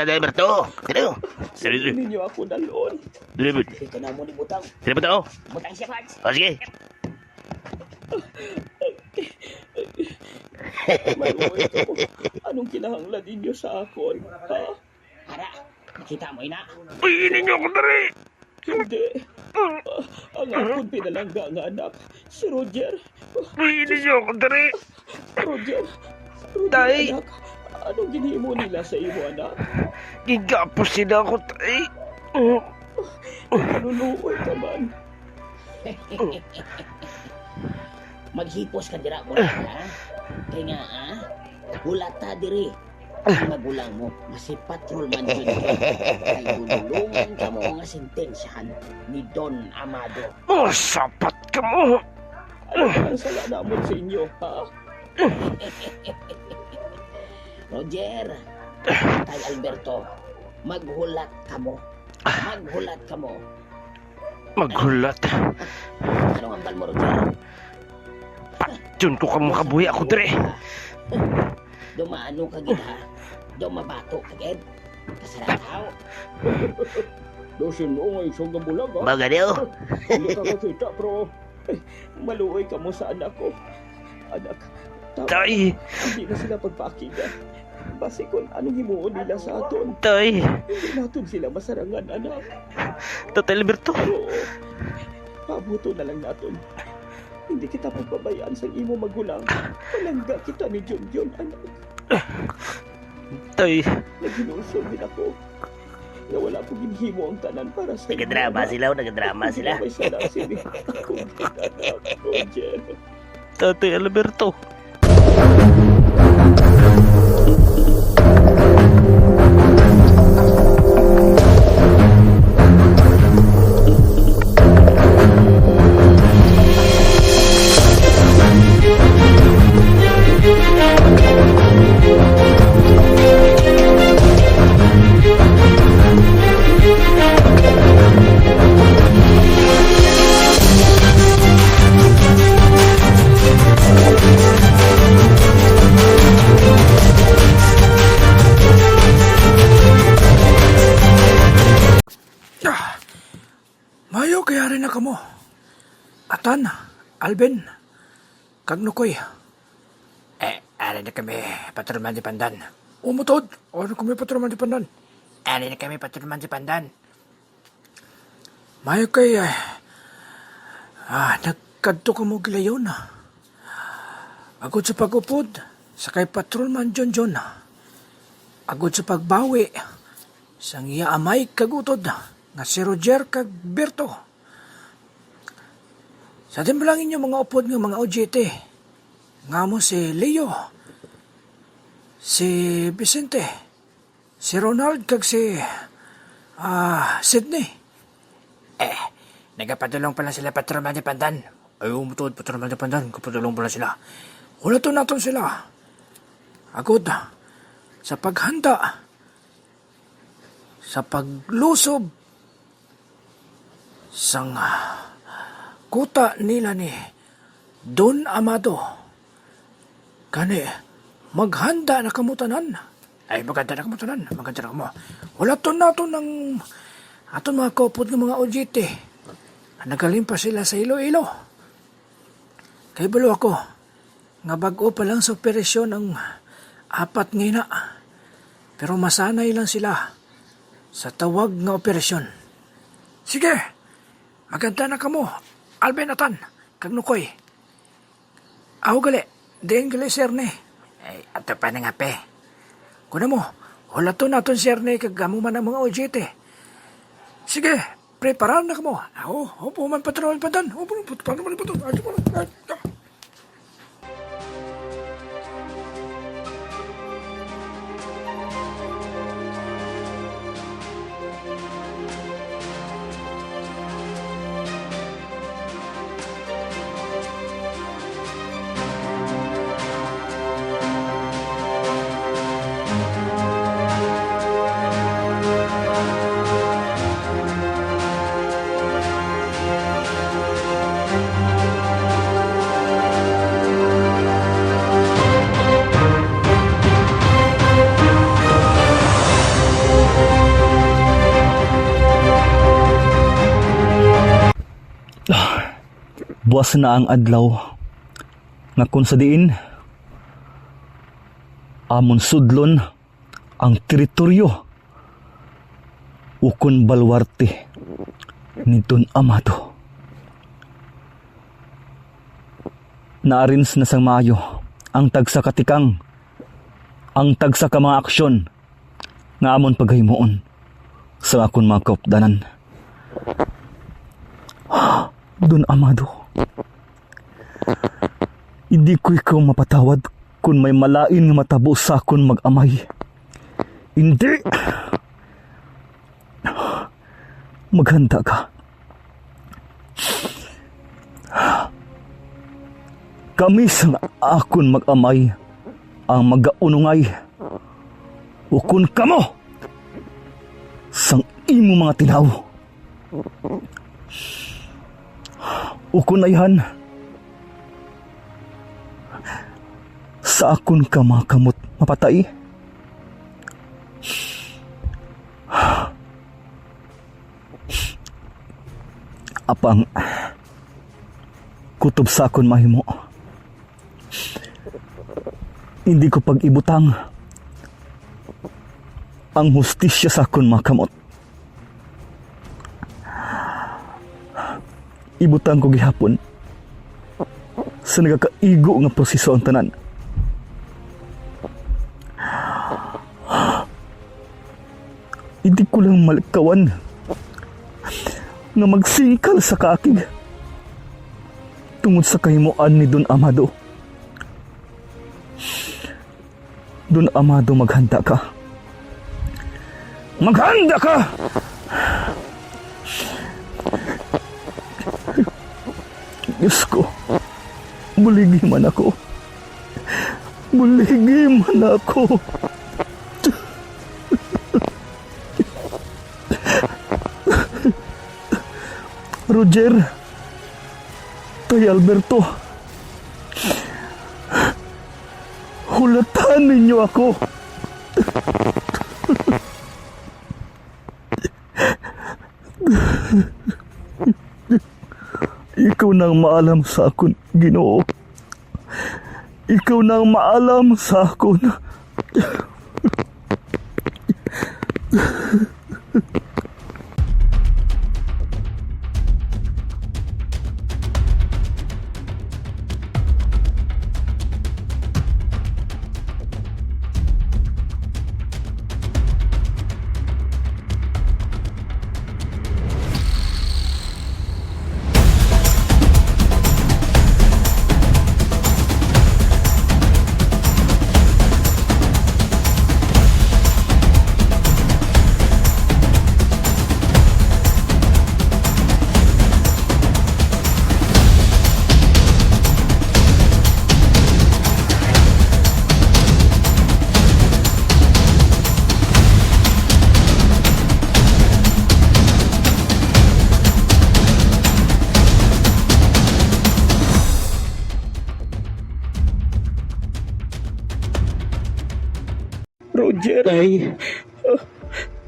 Tatay Alberto. Dito. Hindi ninyo ako dalon. Dito. Ito na mo ni Butang. Dito ba to? Butang siya, Pards. O, sige. Maluoy ko. Anong kinahanglan ninyo sa akon? Ha? Ara, nakita mo ina. Uy, ninyo ako dari. Hindi. Ang akon pinalangga nga anak, si Roger. Uy, ninyo ako dari. Roger, Tay. anak, anong ginhimo nila sa imo anak? Gigapos sila ako, tay. Naluluoy ka man. Maghipos ka dira mo na, ha? Kaya nga, ha? Hulat ta diri. Ang magulang mo, si Patrolman Jun. Kay dulungan ka mo nga sentensyahan ni Don Amado. Oh, sapat ka mo. Ano ba ang sala namon sa inyo, ha? Roger, Tay Alberto, maghulat ka mo. Maghulat ka mo. Maghulat. Anong ambal mo, Roger? Diyon ko ka makabuhi ako, dari. Dumaano ka gid ha? Dumabato ka gid? Kasarataw. Dosin mo nga isang gabulag, ha? Mga niyo. Hindi ka kakita, bro. Maluoy ka mo sa anak ko. Anak, tama. Tay. Hindi na sila pagpaakigan. Base kung anong himuon nila sa aton. Tay. Hindi natin sila masarangan, anak. Tatay Alberto. Oo. Pabuto na lang natin. Hindi kita pagbabayaan sa imo magulang. Palangga kita ni Junjun, anak. Tay. Naginulsol din ako. Na wala po ginhimo ang tanan para sa Nagadrama sila o nagadrama sila. May salasin eh. Kung anak, Roger. Tatay Alberto. Mayo kaya rin na kamo. Atan, Alben, Kagnukoy. Ano na kami, Patrolman di Pandan. Umutod. Ano kami patrolman di pandan? Ano na kami, Patrolman di Pandan. Mayo kay, nagkadto ka mo gilayon. Agod sa pag-upod, sa kay patrolman John. Agod sa pagbawi, sang iya amay kagutod, nga si Roger kag Berto. Sa timbalangin niyo mga upod ng mga OJT, nga mo si Leo, si Vicente, si Ronald kag si Sydney. Nagapadulong pala sila, Patrolman di Pandan. Ay, umutod, patrolman di pandan, kapadulong pala sila. Ulato natin sila. Agod, sa paghanda, sa paglusob, sang kuta nila ni Don Amado. Kani, maghanda na kamutanan. Ay, maganda na kamutanan, maganda na kamo. Ulato natin ng aton mga kopod ng mga OJT. Nagaling pa sila sa Iloilo. Kay balo ako, nga bago pa lang sa operasyon ang 4 ngina. Pero masanay lang sila sa tawag nga operasyon. Sige, maganda na kamo, Alben Atan, Kagnukoy. Ako gali, diyan gali Serne. Ay, ato pa na nga, pe. Kuna mo, wala to naton Serne kagamo man ang mga OJT. Sige, preparahan na kamo. Ako, upo man patrol pa dan. Upo man patrol. Buwas na ang adlaw nga kung sa diin amon sudlon ang teritoryo ukon balwarte ni Don Amado. Naarins na sang maayo ang tagsa katikang, ang tagsa ka mga aksyon nga amon paghaymoon sa akon mga kaupdanan. Don Amado, hindi ko ikaw mapatawad kung may malain nga matabo sa akon mag-amay. Hindi! Maghanda ka. Kami sa akon mag-amay ang magaunungay. Ukon kamo sang imo mga tilaw. Ukon ayhan sa akon ka mga kamot mapatay. Apang kutob sa akon mahimo. Hindi ko pag-ibutang ang hustisya sa akon mga kamot. Ibutang ko gihapon sa nagakaigo nga proseso ang tanan. Hindi ko lang malikawan nga magsingkal sa kaakig tungod sa kahimuan ni Don Amado. Don Amado, maghanda ka. Maghanda ka! Diyos ko, buligi man ako. Buligi man ako. Roger, Tay Alberto, hulatan ninyo ako. Ikaw nang maalam sa akon, Ginoo. Ikaw nang maalam sa akon. Roger. Tay,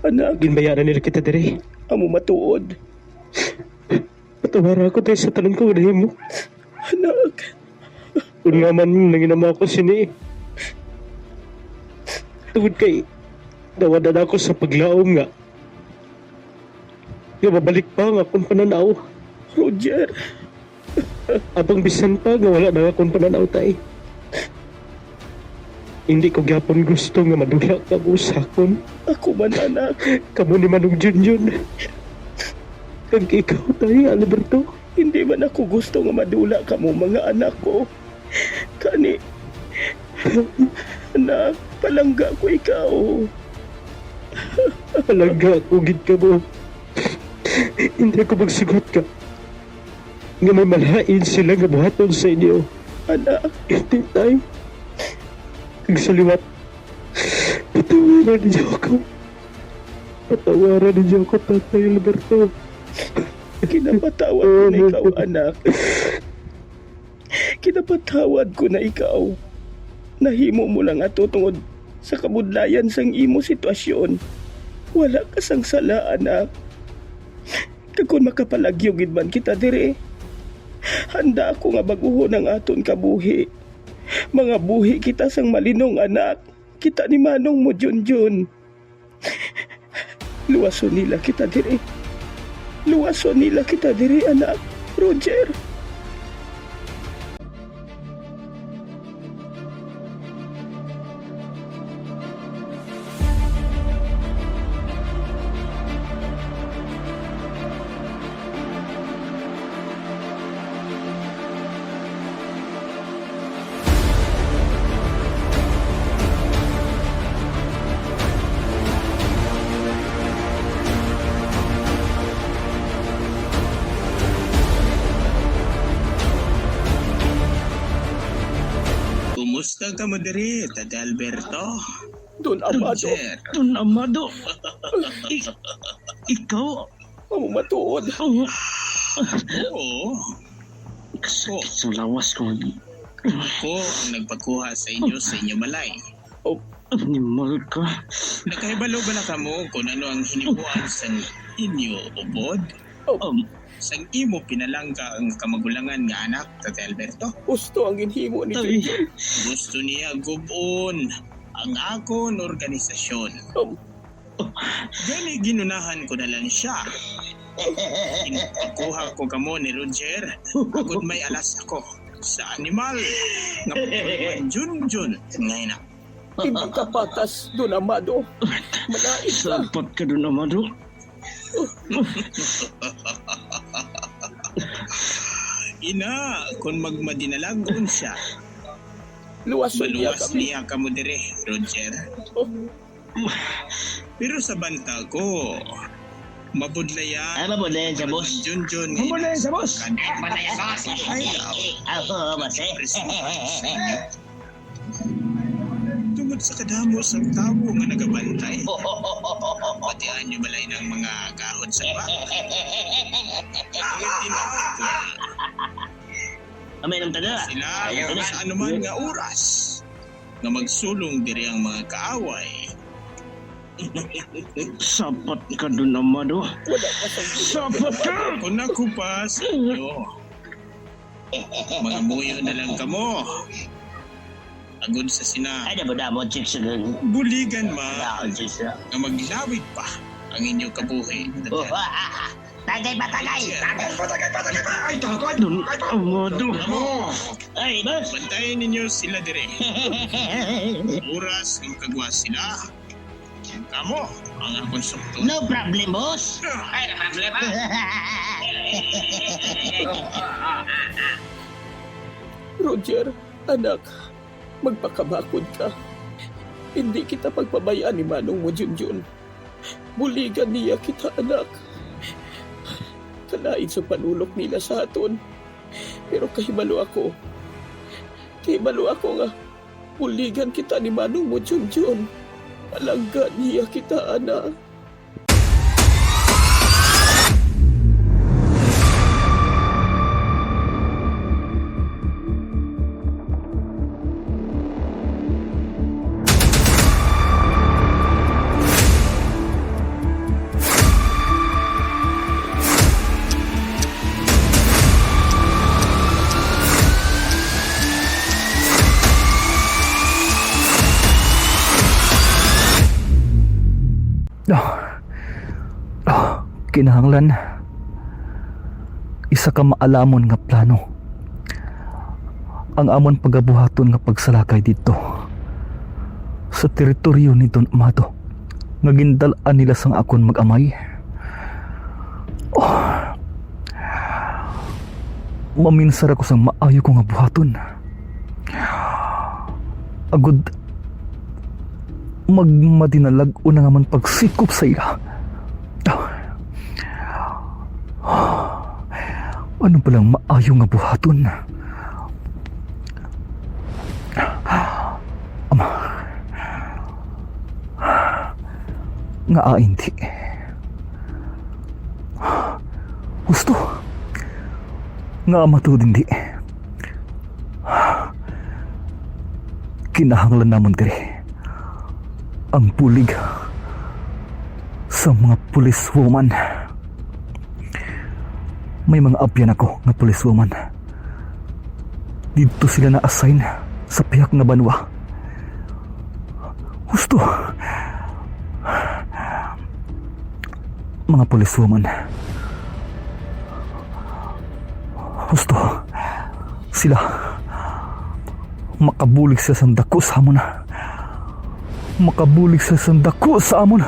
Anak, ginbayaran nila kita diri. amo matuod. Patawara ko tayo sa tanan ko ganahin mo. Anak. Kung nga man nanginama ako sini. Tungod kay dawadan ako sa paglaom nga. Nga babalik pa nga akong pananaw. Roger. Abang bisan pa nga wala na akong pananaw tay. Hindi ko gyapon gusto nga madula ka mo sa akon. Ako man, anak. Kamu ni Manong Junjun. Kag ikaw tay, Alberto. Hindi man ako gusto nga madula ka mo mga anak ko. Kani, anak, palangga ko ikaw. Palangga ko gid ka mo. Hindi ko magsugot ka. Nga may malain sila nga buhaton sa inyo. Anak, Hindi tay. Nagsaliwat. Patawaran niyo ako. Patawaran niyo ako, Tatay Alberto. kinapatawad ko na ikaw, anak. Kinapatawad ko na ikaw. Nahimo mo lang ato tungod sa kabudlayan sang imo sitwasyon. Wala ka sang sala, anak. Kung makapalagyo gid man kita dire, Handa ako nga baguhon ang aton kabuhi. Mga buhi kita sang malinong anak. Kita ni Manong mo Junjun. Luwason nila kita diri. Luwason nila kita diri, anak. Roger. Kumusta ka mo diri, Tada Alberto? Don Amado. Roger. Don Amado. Ikaw? Amo matuod. Oo. Sulawas ko. Ako ang nagpakuha sa inyo balay. Animal ka. Nakahibalo ba na kamo kung ano ang hinibuan sa inyo, ubod? Sang imo pinalangka ang kamagulangan nga anak, Tate Alberto? Gusto ang ginhimo ni Ay. Junjun. Gusto niya gubon ang akon organisasyon. Gani ginunahan ko na lang siya. Inupakuha ko kamo ni Roger. Agud may alas ako sa animal nga Junjun ngayon na. Hindi ka patas, Don Amado. Malait ka. Sapat ka doon, Amado. Ina, kung magmadinalagon siya, Luwason niya maluwas kami. niya kamo dire, Roger. Pero sa banta ko, mabudlayan. Ay, mabudlayan siya, boss. Junjun. Mabudlayan siya, boss. Mabudlayan siya, boss. Oo, mase. Tungod sa kadamo sa tao nga nagabantay. Patihan niyo balay ng mga kahon sa ba? Amay ng tada. Sila sa anuman nga oras nga magsulong diri ang mga kaaway. Sapat ka doon, Amado. Sapat ka! Kung ako pa sa inyo, mga muyo na lang kamo. Agod sa sina. Ay, damo, chicks. Buligan ma. Chicks. Nga maglawig pa ang inyong kabuhi. Tagay pa, tagay! Ay, takot! Doon, Amado. Ay, boss. Bantayan ninyo sila dire. Oras ng kagwa sila. Kamo, ang akong sukto. No problem, boss. Ay, problema. Roger, anak, magpakabakod ka. Hindi kita pagpabayaan ni Manong mo Junjun. Buligan niya kita, anak. Kalain sa panulok nila sa aton. Pero kahibalo ako. Kahibalo ako nga. Buligan kita ni Manong mo Junjun. Palangga niya kita, anak. Kinahanglan isa ka maalamon nga plano ang amon pagabuhaton nga pagsalakay dito sa teritoryo ni Don Amado nga gindalaan nila sang akon mag-amay. Maminsar ako sang maayo ko nga buhaton agud magmadinalag una nga man pagsikop sa iya. Ano palang maayo nga buhaton? Ama, nga hindi. Gusto nga matod hindi. Kinahanglan namon diri ang pulig sa mga policewoman. May mga abyan ako nga policewoman. Dito sila na-assign sa piyak na banwa. Gusto. Mga policewoman. Gusto. Sila. Makabulig sa sandako sa amon. Makabulig sa sandako sa amon.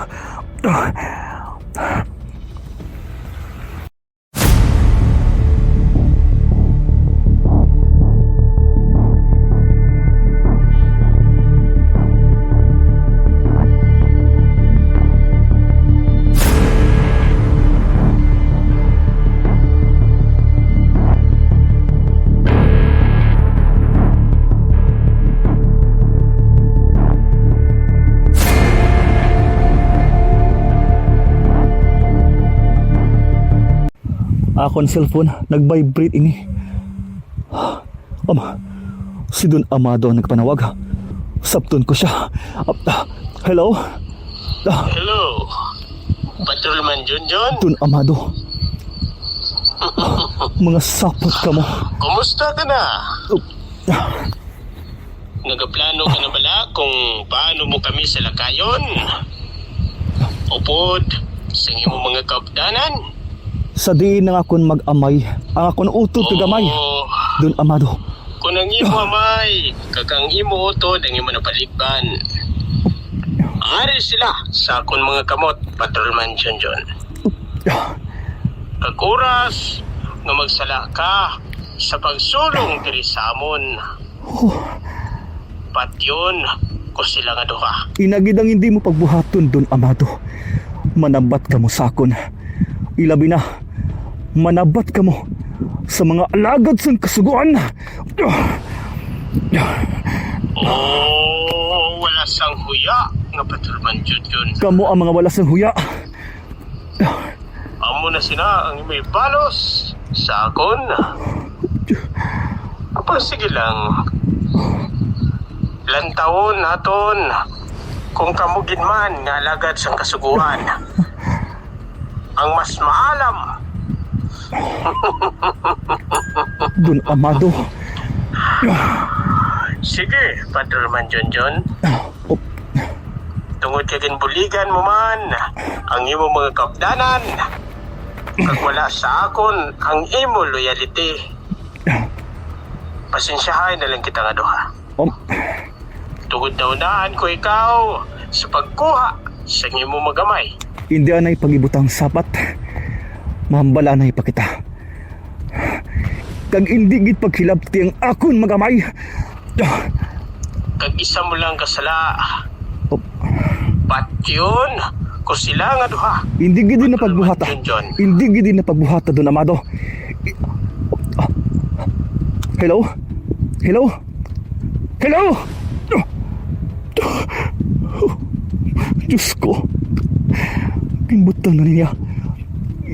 Akong cellphone nag-vibrate ini. Si Don Amado ang nagpanawag. Sabton ko siya. Hello? Hello, Patrolman Junjun. Don Amado. Mga sapot ka mo. Kumusta ka na? Nagaplano ka na bala kung paano mo kami sa lakayon? Upod, sa imo mga kaupdanan? Sa diin ng akon mag-amay, ang akon utod kagamay. Don Amado. Kung ang imo amay, kakang imo utod ang imo napaligban. Ari sila sa akon mga kamot, Patrolman Junjun. Pag oras nga magsala ka sa pagsulong diri sa amon. Patyon ko sila nga duha. Inagid ang hindi mo pagbuhaton, Don Amado. Manabat ka mo sa akon. Ilabi na, manabat ka mo sa mga alagad sa kasuguan. Wala sang huya nga Patrolman Junjun. Kamu ang mga wala sang huya. Amo na sina ang may balos sa akon. Kapag sige lang, lantawon naton kung kamugin man nga alagad sang kasuguan. Ang mas maalam. Don Amado. Sige, Patrolman Junjun. Tungod kay buligan mo man ang imo mga kapdanan. Kag wala sa akon ang imo loyalty. Pasensyahay na lang kita nga duha. Tungod na unahan ko ikaw sa pagkuha sa imo magamay. Hindi anay pagibutang sapat. Mahambala na ipakita. Kag hindi git paghilabti ang akon magamay. Kag isa mo lang kasala. Patyon ko sila nga duha. Hindi gid na pagbuhata. Hindi gid na pagbuhata, Don Amado. Hello? Hello? Hello? Diyos ko. Kimbutang na niya.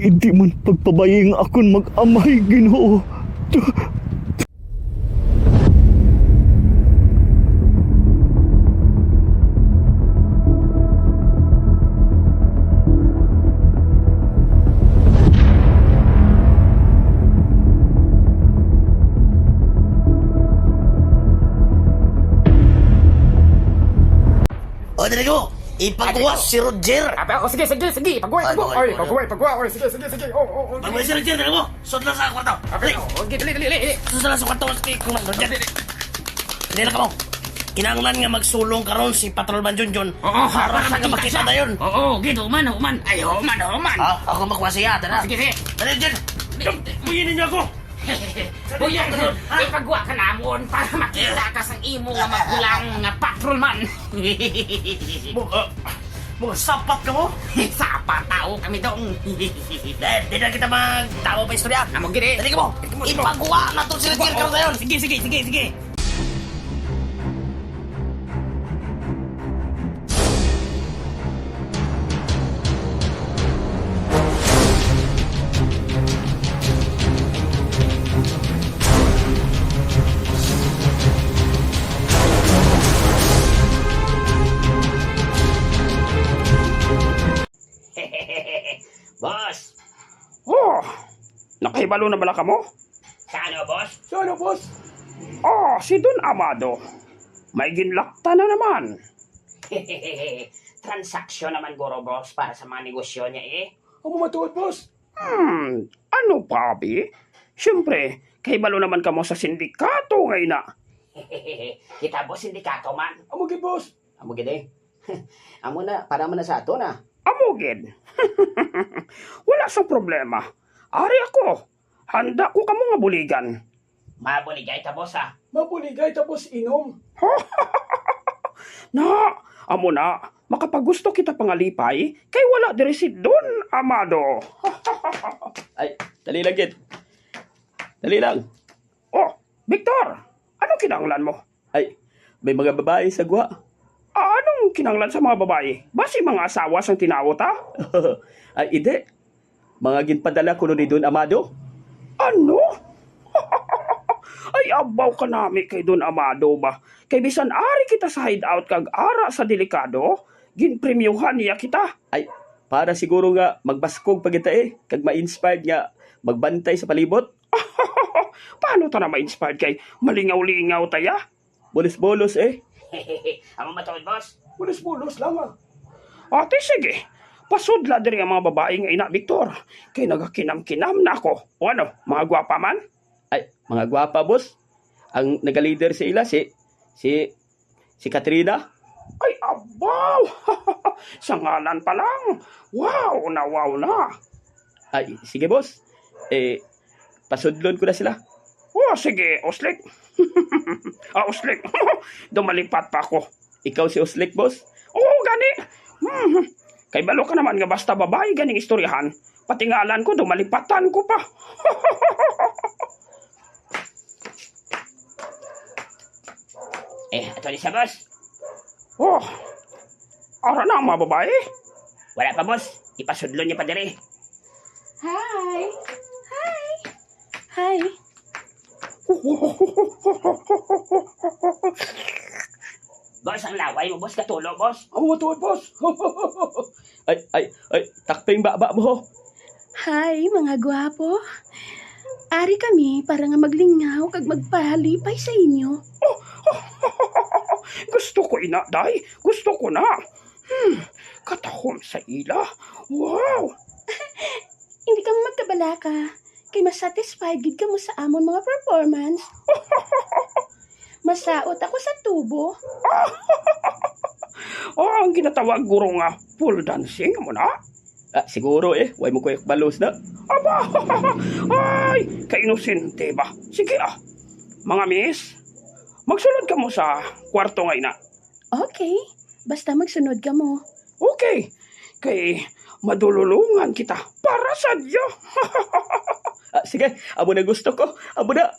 Hindi man pagpabaying akon mag-amay, Ginoo. O, dali ko! Ipagawa si Roger! Sige. Pagguwa. Sige. Pagguwa si Roger, dali mo! Sot lang sa kwarto! Dali. Sot lang sa kwarto si Commander Roger! Dali lang ka mo! Kinanglan nga magsulong karon si Patrolman Junjun. Harap na nga makita na yun! Human. Ay, human. Ha? Ako magkuha siya, dali! Sige. Dali, Roger! Buyinin niyo ako! Buyan nun, ipagwa ka namon para makita ka sa imo nga magulang nga patrolman. Mga sapat ka mo? Sapa tao kami dong. Di na kita magtawa pa istorya. Among gini. Dali ka mo! Ipagawa na to si Roger karon na yun! Sige. Boss! Oh, nakahibalo na bala ka mo? Sa ano, boss? So ano, boss? Si Don Amado. May ginlakta na naman. Transaksyon naman, Guro Boss, para sa mga negosyo niya eh. Amo matuod, boss. Ano pa, Bi? Siyempre, kay balo naman kamo sa sindikato ngayon na. Kita boss, sindikato man. Amo gid, boss. Amo gid eh. Amo na, para man na sa ato na. Amugid. Wala sa problema. Ari ako. Handa ko kamo nga buligan. Mabuligay ta boss ah. Mabuligay tapos inom. Na, amo na. Makapagusto kita pangalipay, kay wala diri si Don Amado. Ay, dali lang gid. Dali lang. Victor, anong kinanglan mo? Ay, may mga babae sa gwa. Anong kinanglan sa mga babae? Basi mga asawa sang tinawot ha? Ay, ide. Mga ginpadala ko ni Don Amado. Ano? Ay, abaw ka nami kay Don Amado ba? Kay bisan ari kita sa hideout kag ara sa delikado, ginpremyuhan niya kita. Ay, para siguro nga magbaskog pagita eh. Kag ma-inspired nga magbantay sa palibot. Paano ta na ma-inspired kay malingaw-lingaw taya? Bolos-bolos eh. Amo matawid boss. Bulos-bulos lang ah. Ate, sige. Pasudla diri ang mga babae nga ina, Victor. Kay nagakinam-kinam na ako. O ano, mga gwapa man? Ay, mga gwapa, boss. Ang nagalider sa ila, si Katrina. Ay, abaw! Sa ngalan pa lang. Wow na. Ay, sige, boss. Pasudlon ko na sila. Sige, Oslik. Oslik. Dumalipat pa ako. Ikaw si Oslik, boss? Oo, gani. Kay balo ka naman nga basta babae ganing istoryahan. Patingalan ko, dumalipatan ko pa. Ato ni siya boss. Ara na ang mga babae. Wala pa boss. Ipasudlo niya pa diri. Hi. Boss, ang laway mo boss, katulog boss. Ang matuod, boss. Ay, takping baba mo. Hi, mga gwapo. Ari kami para nga maglingaw kag magpahalipay sa inyo. Gusto ko ina, day. Gusto ko na. Katahom sa ila. Wow. Hindi ka magkabala ka. Kay mas satisfied gid ka mo sa amon mga performance. Masaot ako sa tubo. Ang ginatawag guro nga full dancing mo na. Siguro eh, way mo ko balos na. Aba! Ay! Kainosente ba? Sige Mga miss, magsunod ka mo sa kwarto ngayon na. Okay, basta magsunod ka mo. Okay, kay madululungan kita para sa Diyo. Sige, amo na gusto ko. Amo na.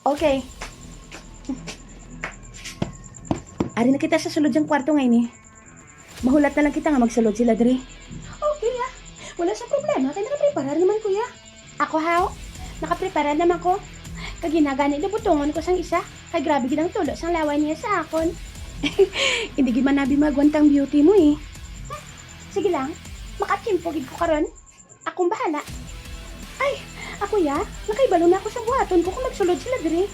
Okay. Ari na kita sa sulod yung kwarto ngayon eh. Mahulat na lang kita nga magsulod sila, Dre. Okay wala sa problema. Kaya nakaprepara naman, kuya. Ako, how? Nakaprepara naman ko. Kaginagani na butungon ko sang isa. Kay grabe ginang tulo sang laway niya sa akon. Hindi giman nabi magwantang beauty mo eh. Sige lang. Makachimpogid ko karon. Akong bahala. Ay, ako nakaibalo na ako sa buhaton ko kung magsulod sila, Dre.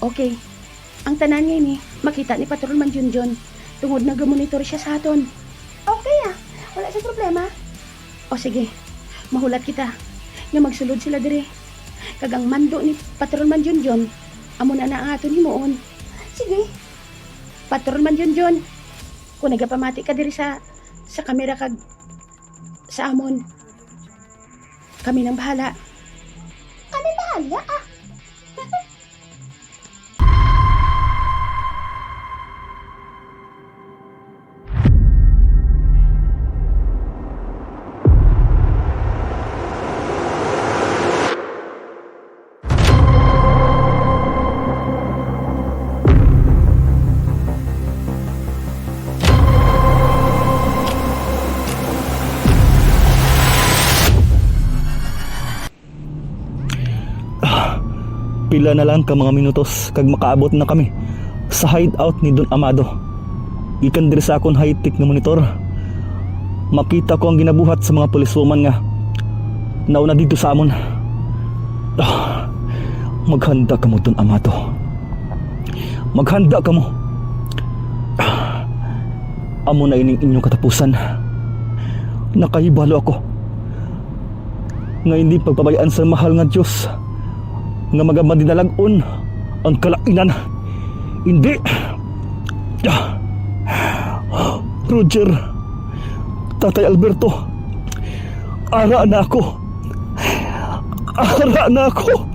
Okay. Ang tanan ngayon makita ni Patrolman Junjun. Tungod na gamonitor siya sa aton. Okay wala sa problema. O sige, mahulat kita. Nga magsulod sila dire. Kagang mando ni Patrolman Junjun. Amo na ang aton himuon. Sige. Patrolman Junjun. Kung nagapamati ka dire sa kamera kag sa amon. Kami nang bahala. Kami bahala Pila na lang ka mga minutos kag makaabot na kami sa hideout ni Don Amado. Ikan diri sa akong high-tech na monitor. Makita ko ang ginabuhat sa mga policewoman nga nauna dito sa amon. Maghanda ka mo, Don Amado. Maghanda ka mo. Amo na ining inyong katapusan. Nakahibalo ako nga hindi pagpabayaan sa mahal nga Diyos nga magaban dinalagon ang kalainan. Hindi. Roger, Tatay Alberto, ara na ako. Ara na ako.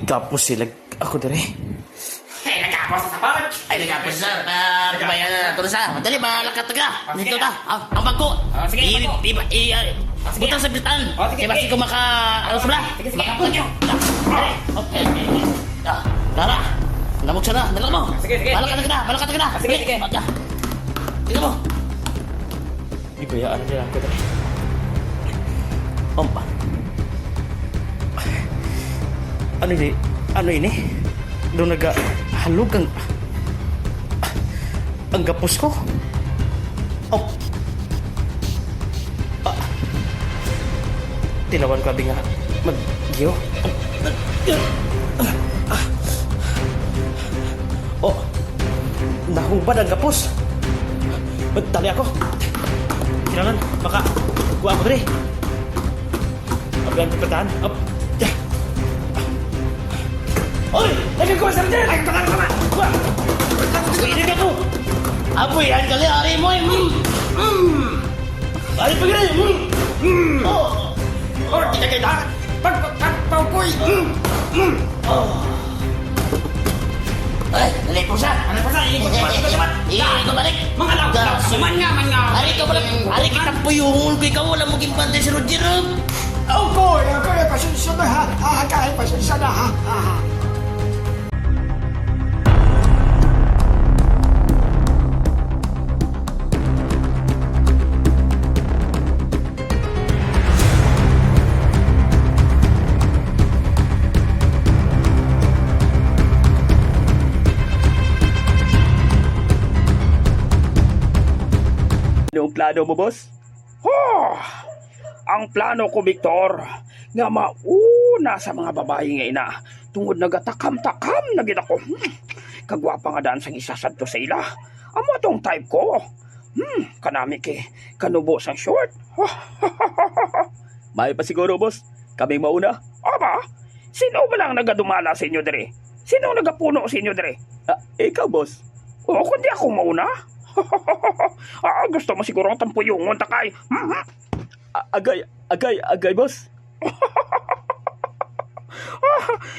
Tapos sila ako dere. Ay, nagkapos sa sapot! Ay, nagkapos sa kabayan na ito sa. Madali, malakat ka. Dito ka. Ang bangko. Sige, butang sa bitan. Kaya basi ko ano sa bala? Makapot nyo. Lara, namog siya na. Dala mo. Sige. Malakat ka na. Sige. Sige mo. Ibayaan na nila ako dere. Ompa. Ano ini? Doon nagahalog ang gapos ko. Oh. Tinawan ko abi nga maggiyo. Oh. Nahubad ang gapos. Magtali ako. Kailangan baka kuha ako dre. Abi ang pagkataan. Up. Oy! Lagi ko sa dyan! Ay, bakal ka ba? Inig ako! Apoy, yan kali, ari mo eh! Ari pa gano'n! Oh! Kita kita! Pagpaupoy! Ay, dali po siya! Ano po siya? Inig ko balik! Mga law! Suman nga! Ari ka balik! Ari kita po yung ko ikaw! Wala mo gimpante si Roger! Ako, pasensya na ha. Kahit pasensya na ha. Ano ang plano mo, boss? Ang plano ko, Victor, nga mauna sa mga babae nga ina, tungod nagatakam-takam na gid ako. Kagwapa nga daan sang isasadto sa ila. Amo tong type ko. Kanami kanubo sang short. May pa siguro, boss. Kaming mauna. Aba, sino ba lang nagadumala sa inyo dire? Sino nagapuno sa inyo dire? Ikaw, boss. O, kundi ako mauna. Gusto mo siguro ang tampuyungon takay. Agay, boss.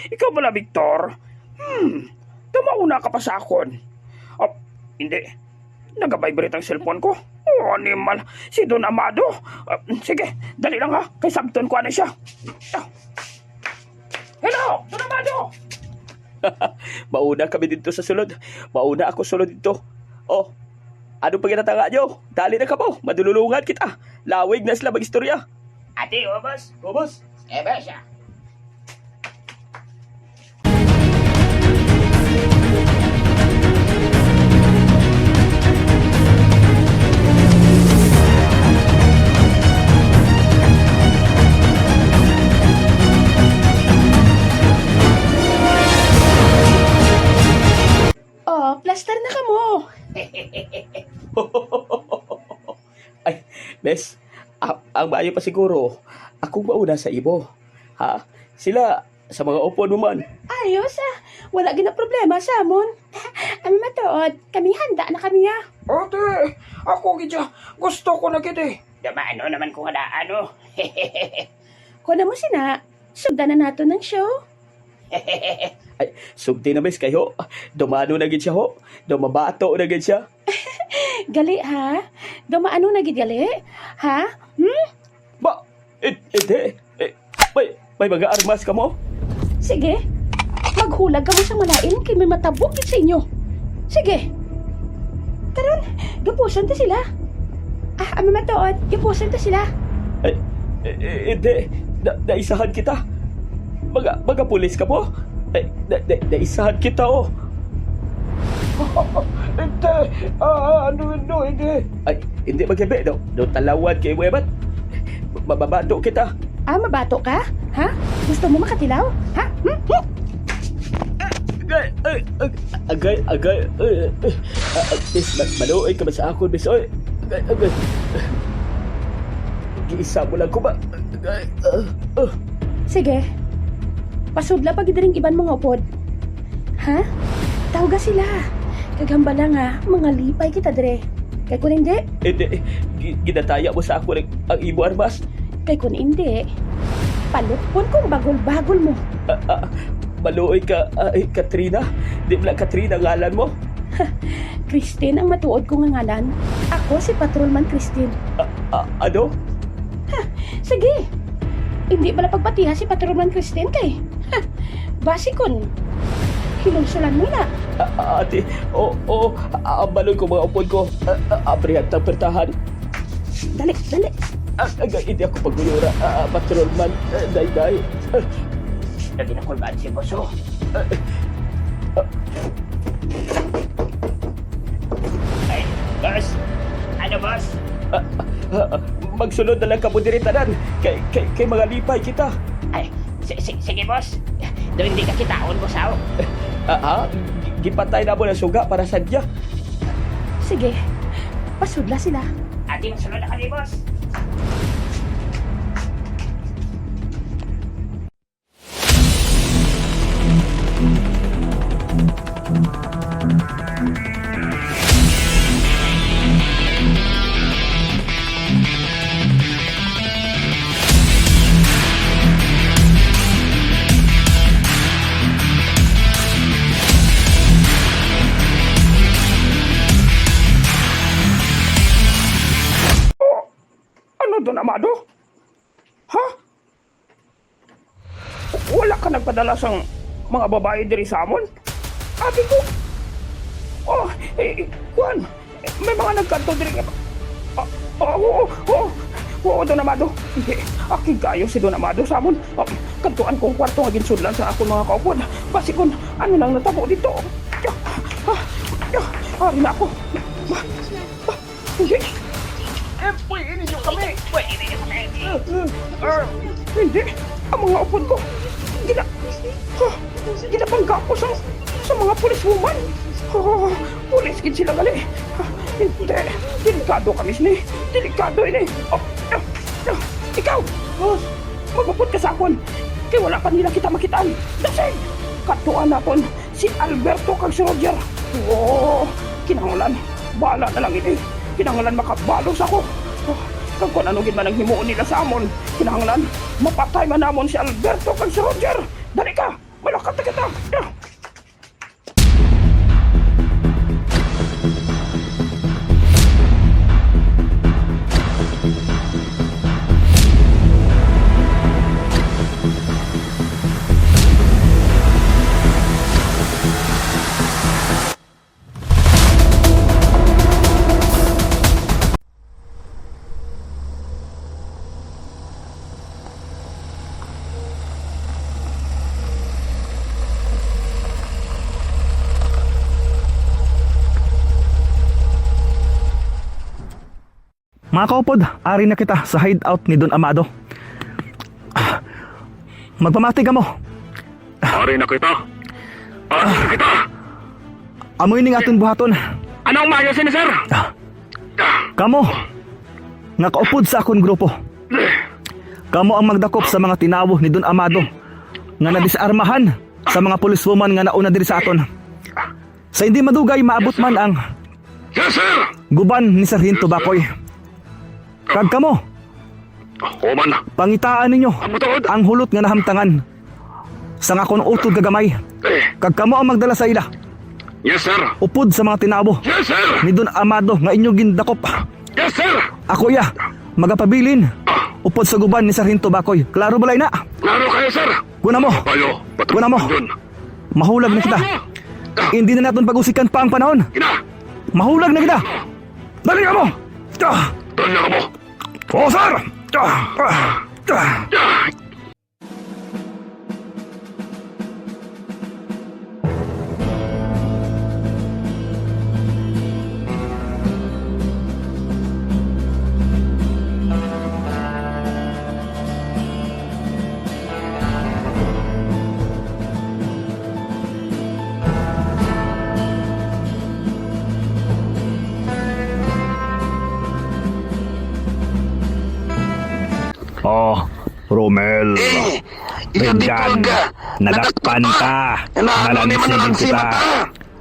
Ikaw pala, Victor. Tumauna ka pa sa akon. Hindi. Nag-vibrate ang cellphone ko. Animal. Si Don Amado. Sige, dali lang ha. Kay Sabton ko na siya. Hello, Don Amado. Mauna kami dito sa sulod. Mauna ako sulod dito. Oh, ano pa ginatanga nyo? Dali na ka po. Madululungan kita. Lawig na sila mag-istorya. Ate, ubos. Boss. Ebe siya. Oh, plaster na ka mo. Ay, Bes, ang bayo pa siguro, akong mauna sa ibo. Ha? Sila, sa mga upon mo man. Ayos wala gina problema sa amon. Ang matuod, kami handa na kami ya. Ate, ako gidya. Gusto ko na gid eh. Damaano naman kung ano. Kuna mo sina, Sugdan na nato ng show. Ay, sugti na bes kayo. Dumano na gid siya ho. Dumabato na gid siya. Gali ha? Dumaano na gid gali? Ha? Ba, hindi. May mga armas ka mo? Sige. Maghulag ka mo sa malain kay may matabok gid sa inyo. Sige. Karon, gapuson ta sila. Ama matuod, gapuson ta sila. Ay, hindi. Naisahan kita. Mga pulis ka po? Naisahan kita, oh. Hindi. Ay, hindi magkabi. No, talawan kay Webat. Mababato kita. Mabato ka? Ha? Gusto mo makatilaw? Ha? Agay. Bis, maluoy ka ba sa akon, bis? Agay. Giisa mo lang ko ba? Agay. Sige. Pasudla pag rin iban mga upod. Ha? Tawga sila. Kagamba lang ha, mga lipay kita dire. Kay kun hindi? Hindi. Ginataya mo sa ako ang imo armas. Kay kun hindi. Palutpon kong bagol-bagol mo. Maluoy ka, Katrina? Di ba Katrina ngalan mo? Christine ang matuod ko nga ngalan. Ako si Patrolman Christine. Ano? Sige. Hindi pala pagpatiha si Patrolman Christine kay. Basikon. Hinulsulan mo na. Ate, baloy ko mga upod ko. Abrihan tang pertahan. Dali. Hindi ako pagulura. Patrolman, day. Lagi na kulbaan si Boso. Ay, boss. Ano, boss? Magsunod na lang ka mo diritanan. Kay mga lipay kita. Ay, sige, boss. Doon hindi ka kitaon, boss, aw. Gipatay na mo ng suga para sa diya. Sige. Pasudla sila. Ati, masunod na kami, boss. Ano doon, Amado? Ha? Wala ka nagpadala sang mga babae diri sa amon? Abi ko. Juan, may mga nagkanto diri nga. Oo, Don Amado. Hindi, aking kayo si Don Amado sa amon. Kantuan kong kwarto nga ginsudlan sa akong mga kaupod. Basikon, ano nang natabo dito? Ari na ako. Hindi. Pwede ninyo kami. Hindi. Ang mga upod ko. Ginabangga ko sa mga policewoman. Police gid sila gali. Hindi. Delikado kami sini. Delikado ini. Ikaw. Magupod ka sa akon. Kaya wala pa nila kita makitaan. Dasig. Katuan naton si Alberto kag si Roger. Kinahanglan. Bala na lang ini. Kinahanglan makabalos ako. Kag kung ano gid man ang himuon nila sa amon, kinahanglan mapatay man namon si Alberto kag si Roger. Dali ka, malakat na kita. Mga kaupod, ari na kita sa hideout ni Don Amado. Magpamatig ka mo. Ari na kita. Amoy ning aton buhaton. Anong mayo sini, sir? Kamo, nga kaupod sa akong grupo. Kamo ang magdakop sa mga tinawo ni Don Amado nga nadisarmahan sa mga policewoman nga nauna diri sa aton. Sa hindi madugay maabot man ang Yes, sir! guban ni Sargento Bakoy. Kag kamo, Oman. Pangitaan ninyo ang hulot nga nahamtangan sa nga kon utod gagamay. Kag kamo ang magdala sa ila. Yes, sir. Upod sa mga tinabo Yes, sir. ni Don Amado nga inyo gindakop. Yes, sir. Ako ya, magapabilin upod sa guban ni Sargento Bakoy. Klaro balay na? Klaro kayo, sir. Kuna mo. Kayo, Kuna mo. Mahulag na kita. Hindi na natin pag-usikan pa ang panahon. Mahulag na kita. Dali ka mo. Dali ka mo. Oo, sir. Oh, Romel. Bigyan, nadakpan ka. Nalansigin kita.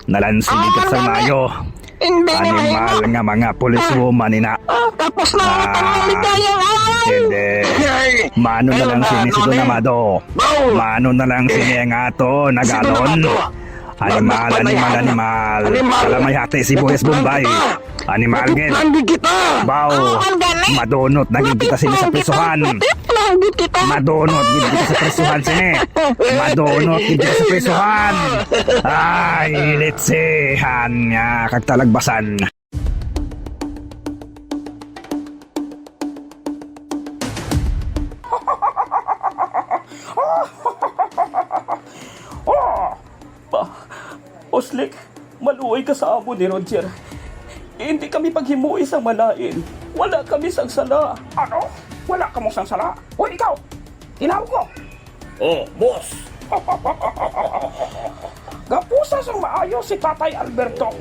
Nalansigin ka sa mayo. Animal nga mga policewoman ina. Tapos na ang ligayang Hindi. Mano na lang sini si Don Amado. Mano na lang sini nga to, nagalon. Animal. Kalamay hati si Boys Bombay. Animal ngin. Baw, madonot naging kita sini sa presuhan. Madonot gid kita sa presuhan sini. Madonot gid kita sa presuhan. Ay, litsehan nga kagtalagbasan. Oslik, maluoy ka sa amo ni Roger. Hindi kami paghimuis ang malain. Wala kami sang sala. Ano? Wala ka mong sangsala? O ikaw, tinawag ko. Oh, boss. Gapusas ang maayo si Tatay Alberto.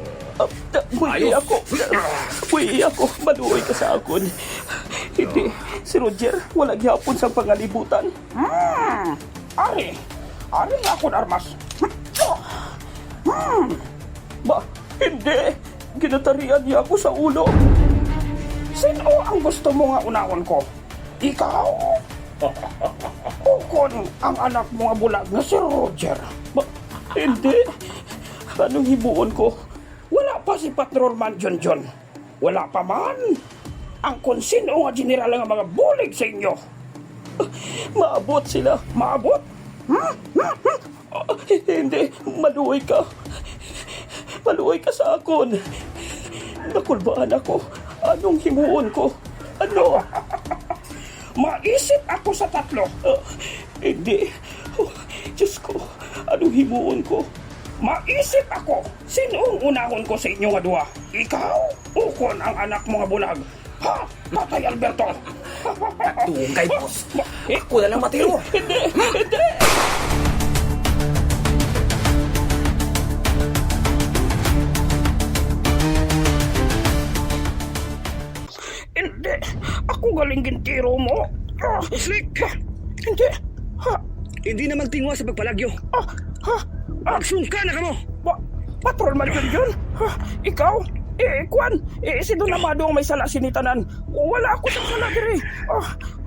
Uy ako, maluoy ka sa akon. Hindi, si Roger, wala gyapon sa pangalibutan. Ari nga akong armas. Ba, hindi. Ginatarian niya ako sa ulo. Sino ang gusto mo nga unahon ko? Ikaw? O kon ang anak mo nga bulag na si Roger? Ba, hindi. Anong hibuon ko? Wala pa si Patrolman John. Wala pa man. Ang konsino nga general nga mga bulig sa inyo. Maabot sila. Maabot? Hindi, maluoy ka. Maluoy ka sa akon. Nakulbaan ako. Anong himuon ko? Ano? Maisip ako sa tatlo. Hindi. Diyos ko, anong himuon ko? Maisip ako. Sino ang unahon ko sa inyo nga duwa? Ikaw? O kon ang anak mo nga bulag? Ha? Tatay Alberto? Tungkay, boss. Ako na lang matiro. Hindi. Hindi. Ako galing gintiro mo. Uslik! Hindi. Ha? Hindi na magtingwa sa pagpalagyo. Magsungka na ka mo! Patrolman yun? Ha? Ikaw? Kwan? Si Don Amado ang may sala sinitanan. Wala ako sa sala diri.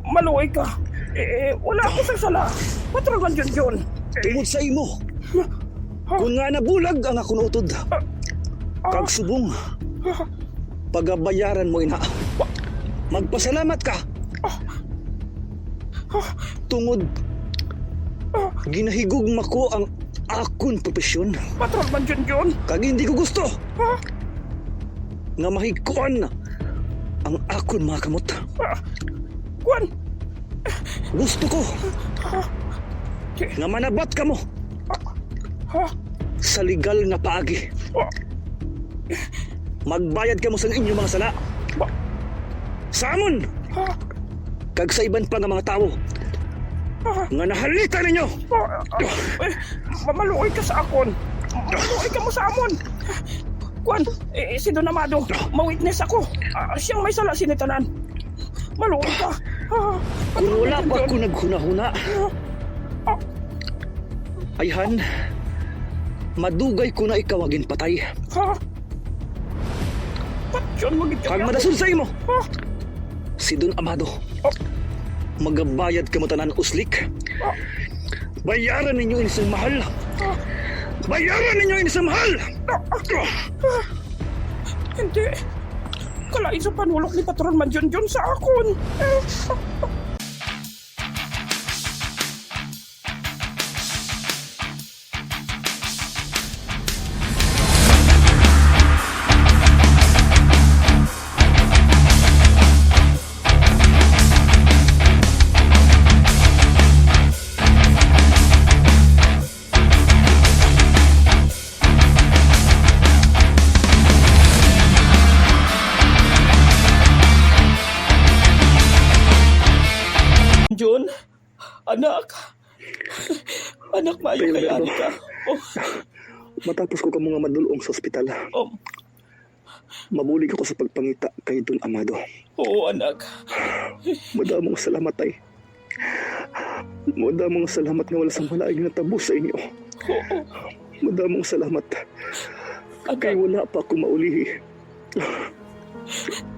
Maluoy ka. Wala ako sa sala. Patrolman yun. Tungod sa imo. Kung nga nabulag ang akong utod. Kag subong. Pagabayaran mo ina. Magpasalamat ka. Tungod ginahigugma ko ang akon profesyon. Patrolman yun. Kag hindi ko gusto. Nga mahigkuan ang akon mga kamot. Kwan? Gusto ko nga manabat ka mo sa legal nga paagi. Magbayad ka mo sa inyong mga sala. Sa amon! Kag sa iban pa nga mga tao nga nahalita ninyo! Maluoy ka sa akon. Maluoy ka mo sa amon. Kwan, si Don Amado, ma-witness ako. Siyang may sala sinitanan. Maluoy ka. Kung wala pa ako naghuna-huna, ayhan, madugay ko na ikaw agin patay. John, Kag madasul sa imo, si Don Amado. magabayad ka mo tanan uslik. Bayaran ninyo inisang mahal. Bayaran ninyo inisang mahal. Hindi. Kalain sa panulok ni Patron Manjunjun sa akon. Jun, anak. Anak, maayo kay ani ka. Oh, Matapos ko ka mga madulong sa ospital, mabulig ako sa pagpangita kay Don Amado. oo, anak. Madamong salamat ay. Madamong salamat nga wala sa malaing natabos sa inyo. Oo, Madamong salamat. Kay wala pa ako maulihi.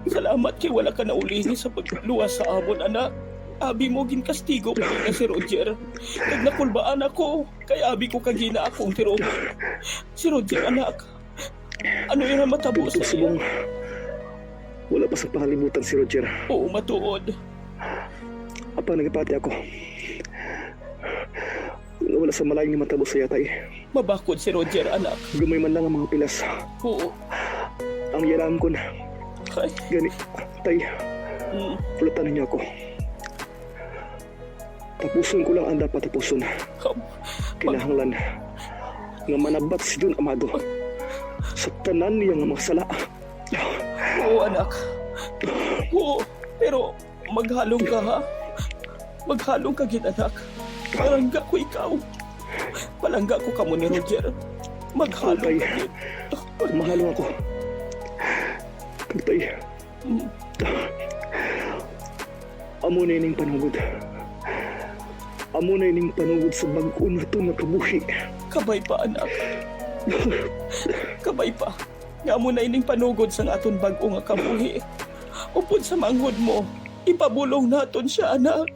salamat kay wala ka naulihi sa pagluwas sa amon, anak. Abi mo ginkastigo pa na si Roger. Kag nakulbaan ako, kay abi ko kagina akong tiro. Si Roger, anak. Ano yung matabo sa Subong, iyo? wala pa sa pangalimutan si Roger. Oo, matuod. Apa nagpati ako. Wala sa malayong matabo sa yatay. Mabakod si Roger, anak. Gamay man lang ang mga pilas. Oo. Ang yaram ko na. Ay. Gani, tay. Pulatan ninyo ako. Tapuson ko lang ang dapat tapuson. Kinahanglan nga manabat si Don Amado sa tanan niya nga mga sala. Oo, anak. Oo, pero maghalong ka, ha? Maghalong ka, gid, anak. Palangga ko ikaw. Palangga ko kamo ni Roger. Maghalong ka, gid. Mahalong ako. Kagtay. Amo na ining panugod. Amo na ining panugod sa bag-o na ito na kabuhi. Kabay pa, anak. Kabay pa. Nga mo na ining panugod sa aton bag-o nga kabuhi. Upod sa manghod mo, ipabulong naton siya, anak.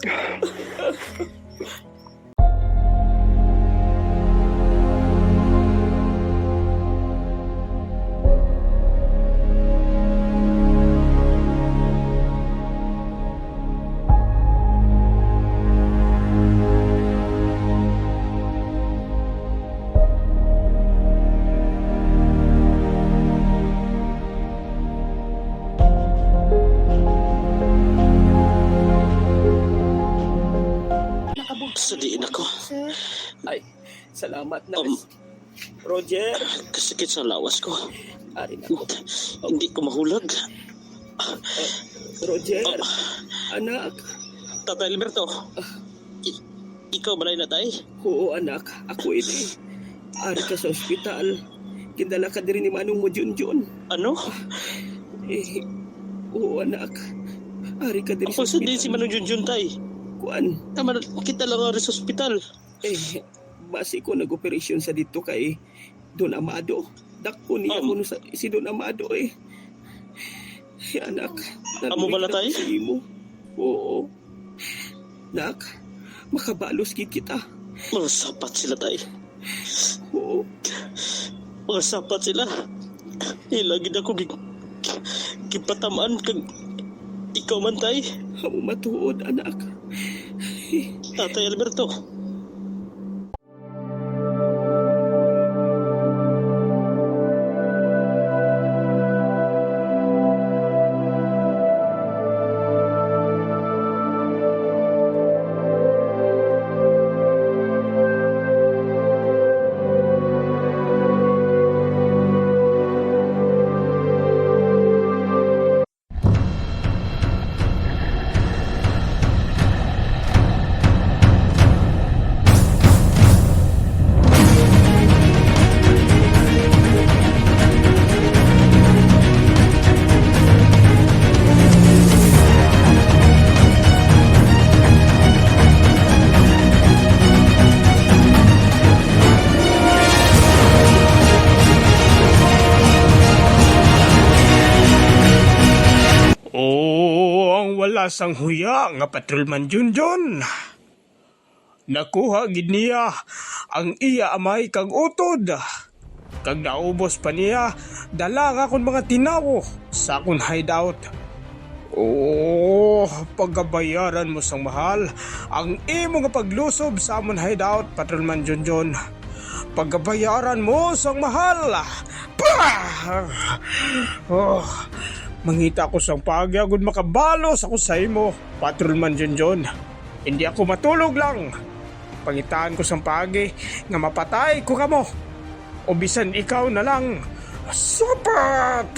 Sadiin ako. Ay, salamat na. Roger. Kasakit sa lawas ko. Ari na ako. Hindi ko mahulag. Roger. Anak. Tata Alberto. Ikaw balay na tay? Oo, anak. Ako ini. Ari ka sa ospital. Kindala ka din ni Manong mo, Junjun. Ano? Oo, anak. Ari ka din sa ospital. Ako sa din si Manong Junjun, tay. Kuan? Tama, kita lang nga rin sa ospital. Basi ko nag-operasyon sa dito kay Don Amado. Dakpo niya ko si Don Amado, anak. Amo bala tay? Oo. Nak, makabalos gid kita. Mga sapat sila tay. Oo. Mga sapat sila. Ilagid ako gipatamaan kag ikaw man tay. Amo matuod, anak. Tatay Alberto. wala sang huya nga patrolman Junjun. Nakuha gid niya ang iya amay kag utod. Kag naubos pa niya dala nga akong mga tinawo sa akong hideout. Oh, paggabayaran mo sang mahal ang imo nga paglusob sa amon hideout, Patrolman Junjun. Paggabayaran mo sang mahal. Pah! Oh, mangita ko sang pagyagod makabalos ako sa imo, Patrolman Junjun. Hindi ako matulog lang. Pangitaan ko sang pagi nga mapatay ko kamo. O bisan ikaw na lang. Sapat!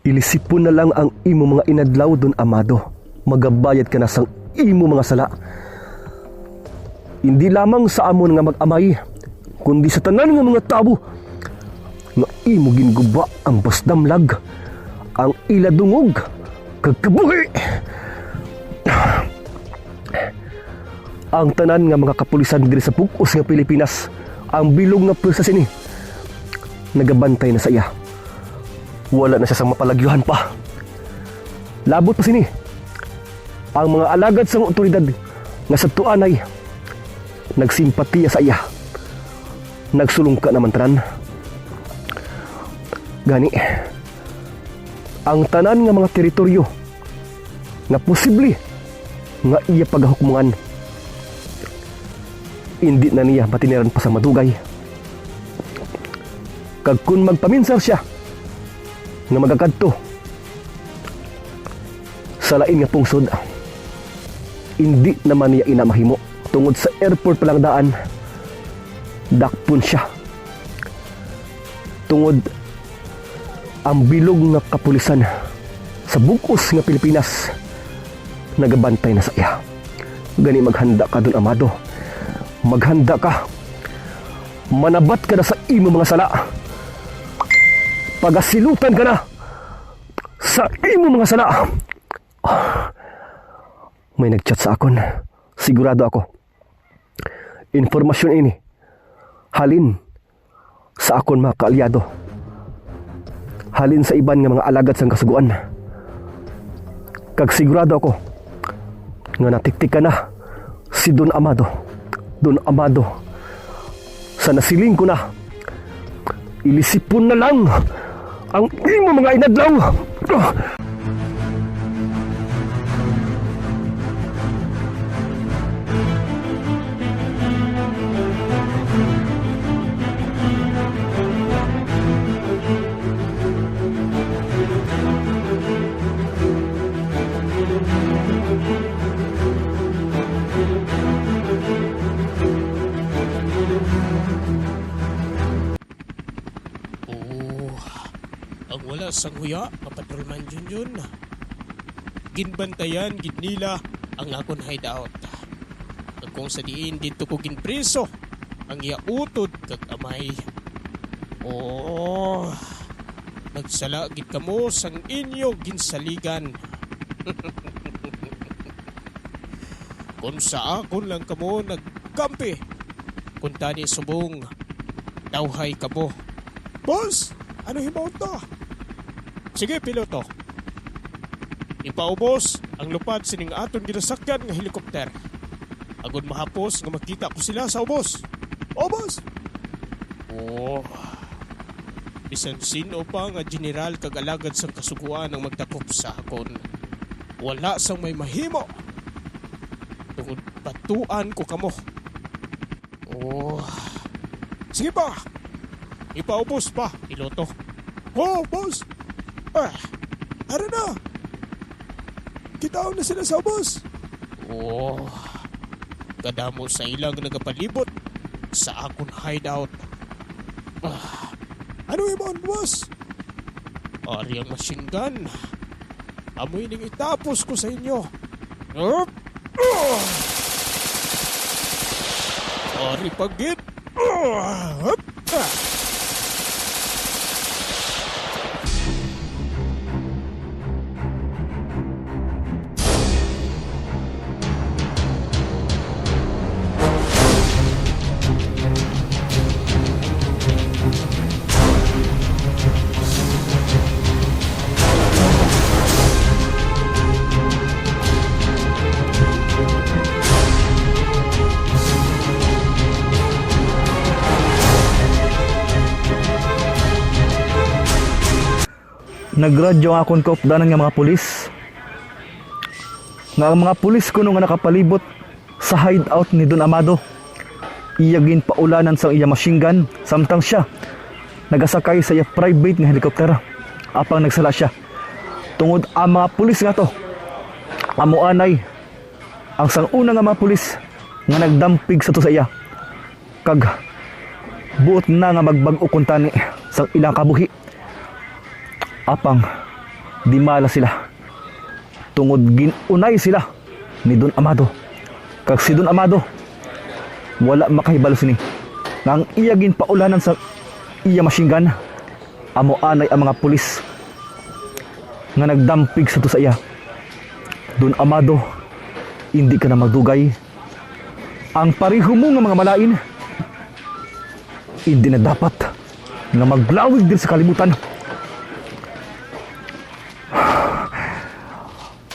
Ilisipon na lang ang imo mga inadlaw don, amado. Magabayad ka na sang imo mga sala. Hindi lamang sa amon nga mag-amay, kundi sa tanan nga mga tabo nga imo ginguba ang basdamlag, ang iladungog kag kabuhi. Ang tanan nga mga kapulisan diri sa bug-os nga Pilipinas, ang bilog nga pwersa sini, nagabantay na sa iya. Wala na siya sa mapalagyuhan pa. Labot pa sini ang mga alagad sa otoridad nga sa tuanay nagsimpatiya sa iya. Nagsulong ka naman tanan. Gani ang tanan nga mga teritoryo nga posible nga iya paghukmungan, hindi na niya matiniran pa sa madugay. Kag kun magpaminsar siya nga magakadto sa lain nga pungsod, hindi naman niya inamahimo. Tungod sa airport palang daan, dakpon siya. Tungod ang bilog nga kapulisan sa bug-os nga Pilipinas nagabantay na sa iya. Gani maghanda ka dun, amado. Maghanda ka. Manabat ka na sa imo mga sala. Pagasilutan ka na sa imo mga sala. May nagchat sa akon. Sigurado ako informasyon ini halin sa akon mga kaalyado, halin sa iban nga mga alagad sang kasuguan. Kag sigurado ako nga natiktik ka na si Don Amado. Don Amado, sa nasiling ko na, ilisipon na lang ang imo mga inadlaw. Wala sang huya, Patrolman Junjun. Ginbantayan gid nila ang akon hideout. Kag kung sa diin dito ko ginpreso ang iya utod kag amay. Oh, nagsala gid kamo sang inyo ginsaligan. Kung sa akon lang kamo nagkampi, kung tani subong dawhay kamo. Boss, ano hibaw to? Sige, piloto. Ipaubos ang lupad sining aton ginasakyan nga helikopter. Agod mahapos nga makita ko sila sa ubos. Ubos! Oh, bisan sino pa nga general kag alagad sang kasuguan ang magdakop sa akon, wala sang may mahimo. Tungod patuan ko kamo. Oh, sige pa. Ipaubos pa, piloto. Oh, boss! Ano na? Kitaon na sila sa ubos. Oh, kadamo sa ilang nagapalibot sa akong hideout. Ano ibon, boss? Ari ang machine gun. Amoy ning itapos ko sa inyo. Ari pagit. Nagradyo ang akong kaupdanan nga mga pulis. Nga ang mga pulis kuno nga nakapalibot sa hideout ni Don Amado. Iyagin paulanan sa iya machine gun samtang siya nagasakay sa iya private nga helicopter. Apang nagsala siya. Tungod ang mga pulis nga to, amuanay ang sanguna nga mga pulis nga nagdampig sa to sa iya. Kag buot na nga magbag-o kuntani sa ilang kabuhi. Apang di mala sila tungod ginunay sila ni Don Amado. Kag si Don Amado wala makahibalo sini nga ang iya ginpaulanan sa iya machine gun amo anay ang mga pulis nga nagdampig sa to sa iya. Don Amado, hindi ka na magdugay. Ang pareho mo nga mga malain hindi na dapat nga maglawig din sa kalibutan.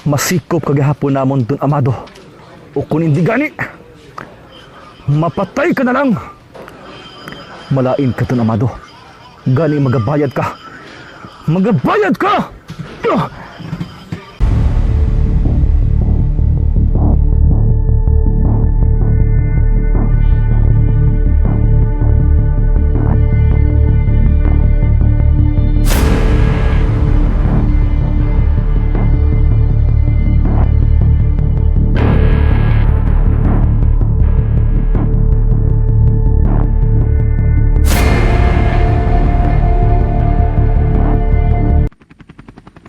Masikop kagahapon namon Don Amado. O kung hindi gani, mapatay ka na lang. Malain ka Don Amado. Gani magabayad ka. Magabayad ka!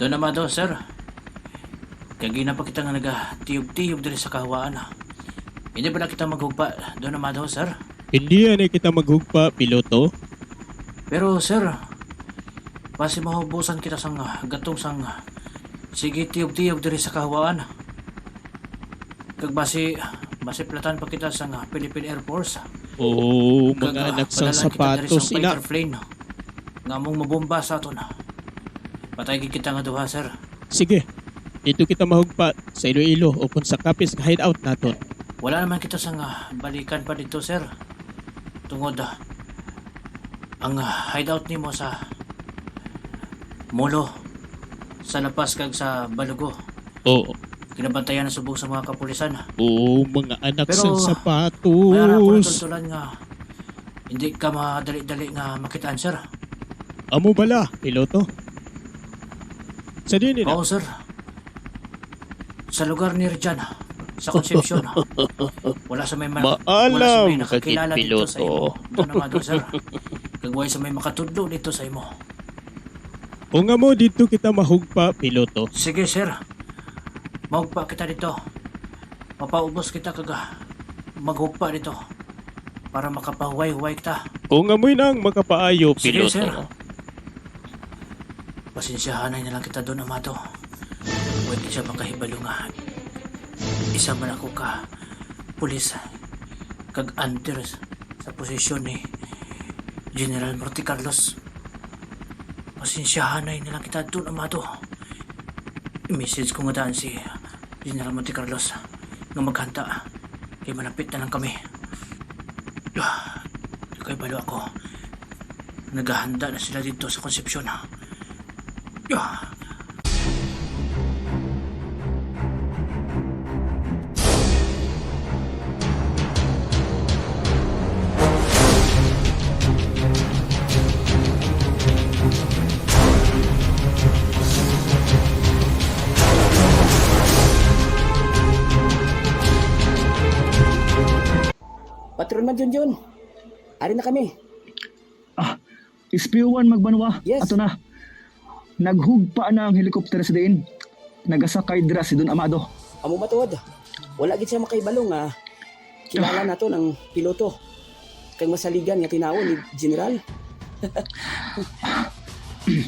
Don Amado, sir. Kagina pa kita nga nagatiyog-tiyog diri sa kahawaan. Hindi ba na kita maghugpa, Don Amado, sir? Hindi yan kita maghugpa, piloto. Pero, sir, basi mahubusan kita sang gatong sang sige tiyog-tiyog diri sa kahawaan. Kag basi platan pa kita sang Philippine Air Force. Oo, mga anak sang sapatos ina. Nga mong mabomba sa aton. Patay kita nga duha, sir. Sige, dito kita mahugpa sa Iloilo o kung sa kapis nga hideout naton. Wala naman kita sang balikan pa dito, sir. Tungod ang hideout nimo sa Molo, sa Lapas kag sa Balugo. Oo. Kinabantayan na subong sa mga kapulisan. Oo, mga anak sang sapatos. Mayroon ako natultulan nga hindi ka madali-dali nga makitaan, sir. Amo bala, piloto? Sa dini na? Oo, sir. Sa lugar ni Rijan, sa Concepcion. Wala sa may nakakilala dito sa imo. Doon naman doon, sir. Kagway sa may makatudlo dito sa imo. O nga mo, dito kita mahugpa, piloto. Sige, sir. Mahugpa kita dito. Mapaubos kita kaga maghugpa dito. Para makapahuway-huway kita. O nga mo'y nang makapaayo, piloto. Sige, sir. Pasensyahanay na lang kita doon, Amado. Pwede siya makahibalo nga. Isa man ako ka pulis kag under sa posisyon ni General Monte Carlos. Pasensyahanay na lang kita doon, Amado. I-message ko nga daan si General Monte Carlos nga maghanta kay malapit na lang kami. Kay balo ako. Naghahanda na sila dito sa Concepcion. Patron man Junjun. Ari na kami. Ispiwan magbanwa. Yes. Ato na. Naghugpa na ang helikopter sa diin. nagasakay dira si Don Amado. Amo matuod. Wala gid siya makaibalo nga kilala nato ng piloto. Kay masaligan nga tinawon ni General.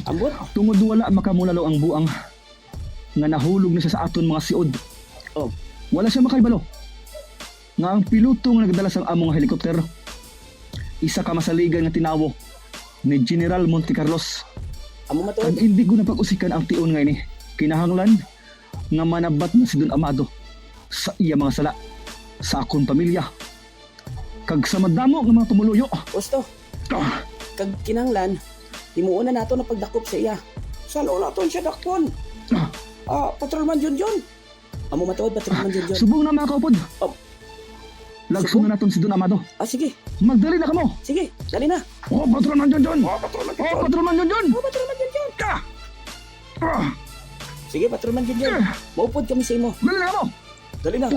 Ambot. Tungod wala makamulalo ang buang nga nahulog na siya sa aton mga siod. Oh. Wala siya makaibalo nga ang piloto nga nagdala sa among helikopter isa ka masaligan nga tinawo ni General Montecarlos. Amo matuod. Ang hindi ko napag-usikan ang tion nga ini. Kinahanglan nga manabat na si Don Amado sa iya mga sala sa akong pamilya kag sa madamo ng mga tumuluyo. Gusto. Kag kinahanglan himuon na nato na pagdakop sa iya. Salo naton siya dakpon. Patrolman Junjun. Amo matuod Patrolman Junjun. Subong na mga kaupod. Lagso na naton si Don Amado. Sige. Magdali na kamo. Sige, dali na. Patrolman Junjun. Patrolman Junjun. Patrolman Junjun. Sige, Patrolman Junjun. Maupod kami sa imo. Dali na kamo. Dali na.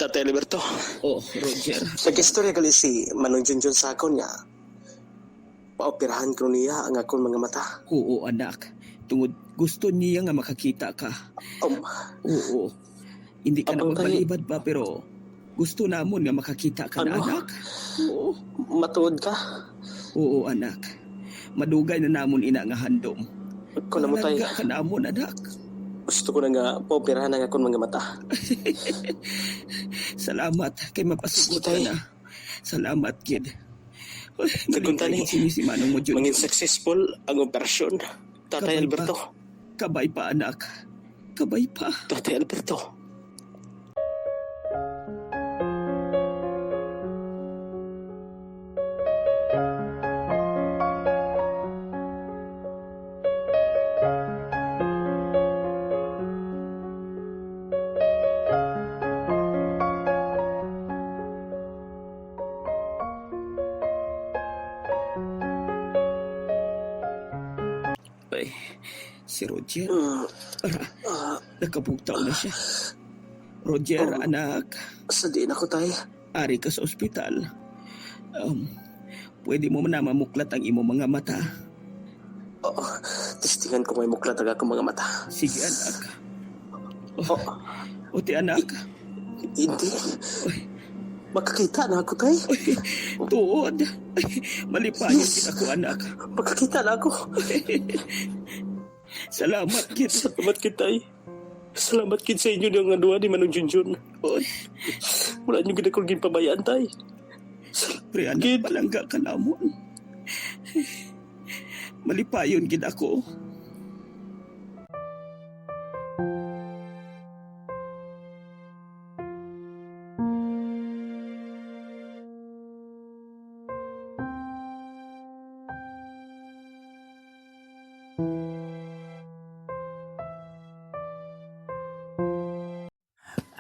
Tatay Alberto. Oh, Roger. Nag-istorya gali si Manong Junjun sa akon nga. Paoperahan ko niya ang akong mga mata. Oo, anak. Tungod gusto niya nga makakita ka. Oo. Hindi ka na Abang kay- magbalibad pa pero gusto namon nga makakita ka na, Ano? anak. Oo. Matuod ka? Oo, anak. Madugay na namon ina nga handom. Kung namutay, Malaga ka namon, anak. gusto ko na nga paoperahan ang akong mga mata. Salamat kay mapasugot ka Tay. na. Salamat, kid. Nagkunta ni si Manong mo, Jun. mangin successful ang operasyon. Tatay Kabay Alberto. Kabay pa, anak. Kabay pa. Tatay Alberto. Ay, si Roger. Nakabugtaw na siya. Roger, anak. Sadiin ako, tay. Ari ka sa ospital. Pwede mo na mamuklat ang imo mga mata. Oo, testingan ko may muklat ang akong mga mata. Sige, anak. Ote, anak. Hindi. Makakita na ako, tay. Tuod. Malipayan kita ko, anak. Makakita na ako. Salamat, kid. Salamat, kid, tay. Salamat, kid, sa inyo ng anuwa ni Manong Junjun. Wala niyo ginakong pabayaan, tay. Pre, anak, palangga ka namon. Malipayon, kid ako.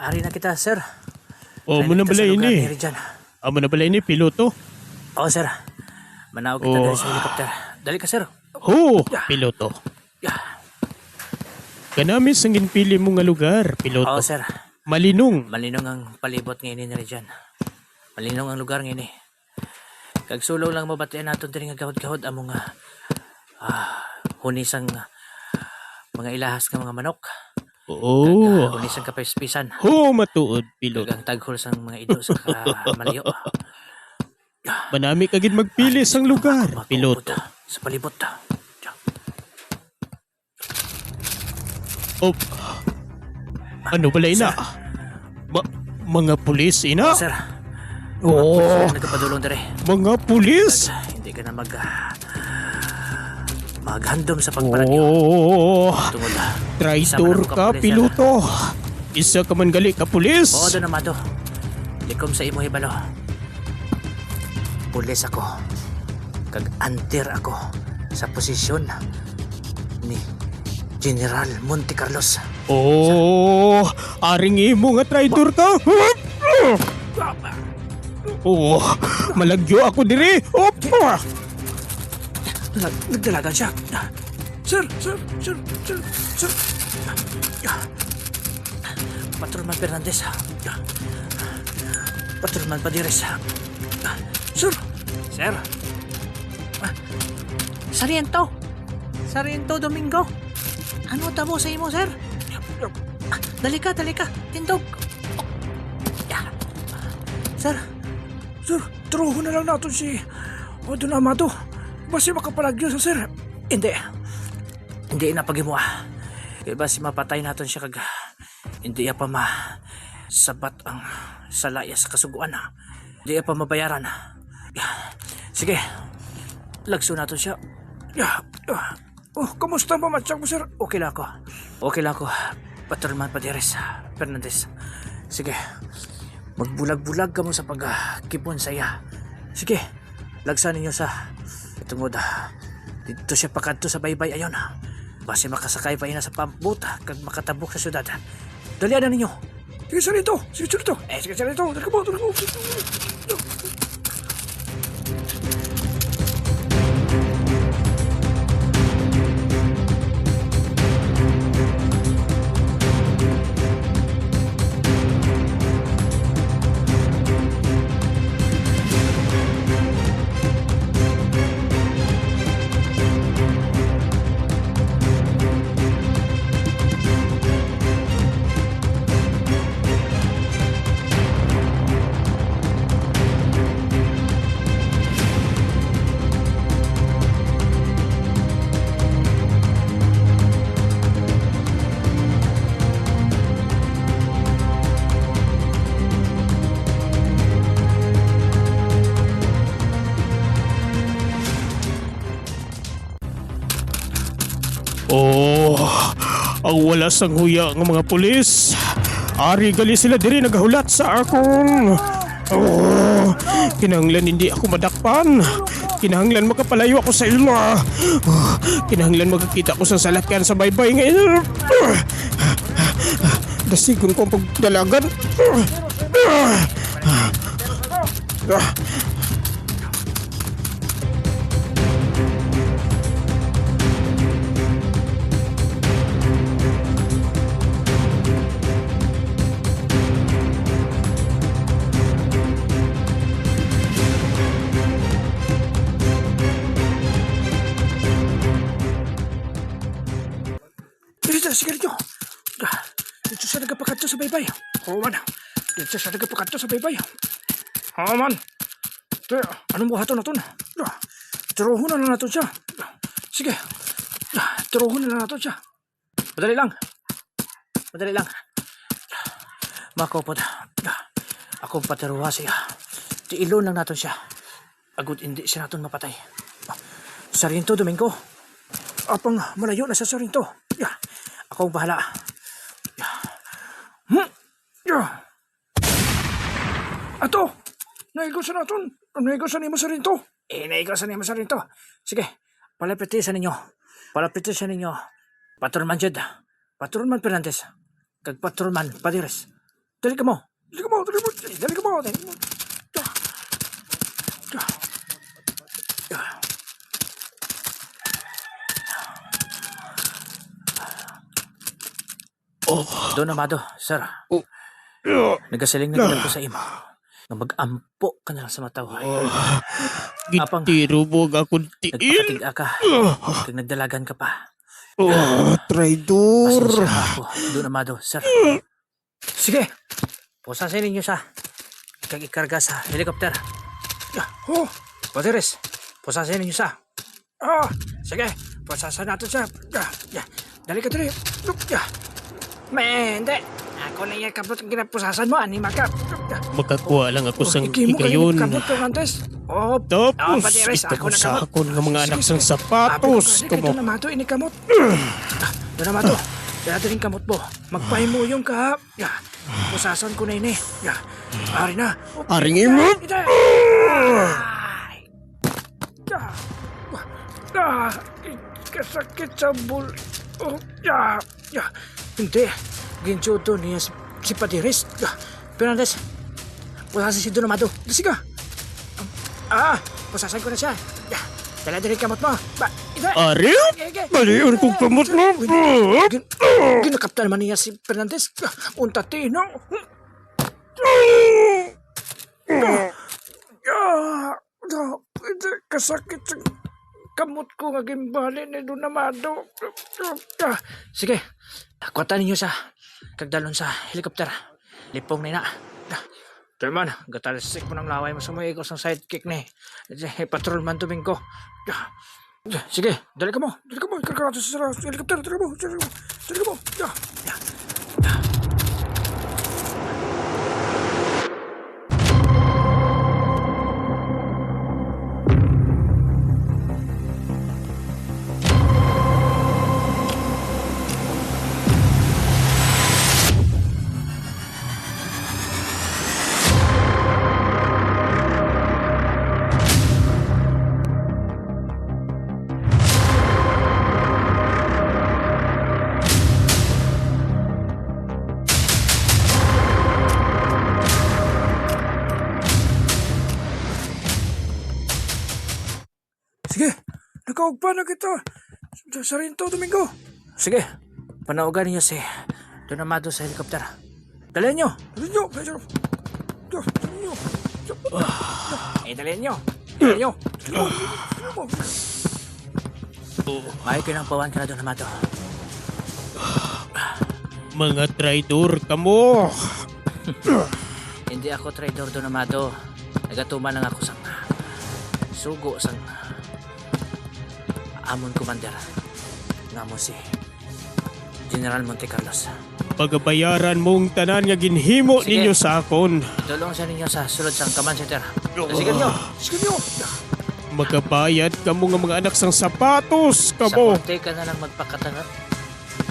Ari na kita, sir. O, mo na bala ini. Amo na bala ini, piloto. Oo, sir. Manawag kita dali sa helicopter. Dali ka, sir. Piloto. Kanami sang ginpili mo nga lugar, piloto. Oo, sir. Malinong. Malinong ang palibot ngayon ni dyan. Malinong ang lugar ngayon eh. Kag sulong lang mabatian natin din nga gahod-gahod ang mga hunisang mga ilahas ng mga manok. Oo. Hunisang kapaispisan. Matuod, piloto. Kag taghol sang mga ido sa malayo. Manami kagid magpili sang lugar, piloto. Sa palibot. Ano pala ina? Mga pulis, ina? Sir. Oo. Nagkapadulong dire. Mga pulis? Hindi ka na maghandom sa pagparadyo. Tungod Traitor ka, piloto. Isa ka man gali ka pulis. Oo, doon naman do. Likom sa imo hibalo. Pulis ako. Kag antir ako sa posisyon ni General Montecarlos. Oh, aring imo nga traitor ka. Oh, malagyo ako diri. Nagdalagan siya. Sir. Patrolman Fernandez. Patrolman Padires. Sir. Sir. Sargento Domingo. Ano tabo sa imo, sir? Dali ka. Tindog. Sir. Sir, truho na lang natin si Don Amado. Basi makapalagyo sa sir. Hindi na pag-imo. Basi mapatay natin siya kag hindi pa sabat ang salaya sa kasuguan. Hindi pa mabayaran. Sige, lagso natin siya. Kamusta ba matsyag mo, sir? Okay lang ako. Patrolman Padires Fernandez. Sige, magbulag-bulag ka mo sa pagkipon saya. Sige, lagsan ninyo sa tungod. Dito siya pakadto sa baybay ayon. Basi makasakay pa ina sa pambot kag makatabok sa syudad. Dalian na ninyo. Sige, sir, ito. Sige, sir, ito. Dali ka mo. Oh, ang wala sang huya ng mga pulis. Ari gali sila diri nagahulat sa akong. Oh, kinahanglan hindi ako madakpan. Kinahanglan makapalayo ako sa ilma. Oh, kinahanglan magkita ko sa salakyan sa baybay ngayon. Dasigon ko ang pagdalagan. Sige dito. Dito siya nagapakadto sa baybay. Man. Dito siya nagapakadto sa baybay. Man. Anong buhato na ito? Tiruhon na lang natin siya. Sige. Tiruhon na lang natin siya. Madali lang. Makopod. Akong patiruha siya. Tiilon lang natin siya. Agud hindi siya natin mapatay. Sargento Domingo. Apang malayo na sa Sargento. Akong bahala. Ato! Naigosan natin. Naigosan ni Sargento. Naigosan ni Sargento. Sige, palapitisan ninyo. Patrolman Jed. Patrolman Fernandez. Kag Patrolman Padires. Dali ka mo. Don Amado, sir. Nagasiling na ko sa imo. Nga mag-ampo ka na lang sa mataw. Gitirubog akong tiil. Nagpakatiga ka. Kag nagdalagan ka pa. Traidor. Pasensya ako, Don Amado, sir. Sige, pusasin ninyo siya. Kag ikarga sa helicopter. Padires, pusasin ninyo siya. Sige, pusasin natin siya. Dali ka dali. Hindi. Ako na yung kapot ginapusasan mo, anima ka. Makakuha lang ako sang higayon. Tapos, kita ko sa akon ng mga anak sang sapatos. Ito na mato, inikamot. Ito na mato, dito rin kamot mo. Magpahimuyong ka. Pusasan ko na ini. Ari na. Aring imo. Kasakit sa bul. Hindi. Ginjudo niya si Paderes. Fernandez, pusasan si Don Amado. Dali ka. Pusasan ko na siya. Dala din kamot mo. Ari? Balian kong kamot mo. Ginakapta naman niya si Fernandez. Unta tino. Kasakit sa kamot ko nga gimbali ni Don Amado. Sige, kwata ninyo sa kagdalon sa helikopter. Lipong na na. Terman, gatalisik mo ng laway mo sa mga ikaw sa sidekick ni Patrolman Domingo. Sige, dali ka mo. Ikarga natin sa helikopter. Dali ka mo. Sige, nakaugpa na kita. Sarinto, Domingo. Sige, panaugan niyo si Don Amado sa helikopter. Dalihan niyo. Dalihan niyo. May kinangpawan ka na, Don Amado. Mga traidor ka mo. Hindi ako traidor, Don Amado. Nagatuman lang ako sang sugo sang amon commander nga mo si General Monte Carlos. Pagabayaran mong tanan nga ginhimo Sige. ninyo sa akon. Tulong sa ninyo sa sulod sang command center. Sige nyo. Magabayad ka mo nga mga anak sang sapatos ka mo. Sa korte ka na lang magpakatangat.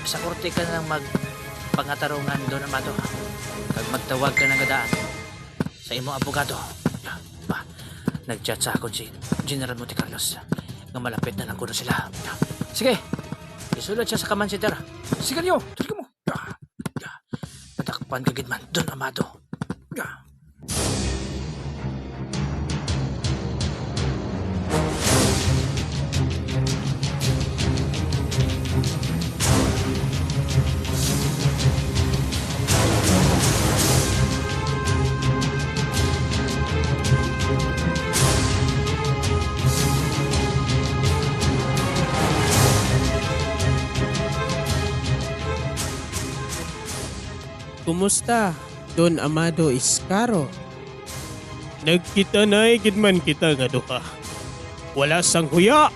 Sa korte ka na lang magpangatarungan, Don Amado. Kag magtawag ka ng gadaan sa imong abogado. Nag-chat sa akon si General Monte Carlos nga malapit na lang kuno sila. Sige, isulod siya sa command center. Sige niyo, tuloy mo. Patakpan ka gidman, Don Amado. Kumusta, Don Amado Iscaro? Nagkita na gidman kita nga duha. Wala sang huya.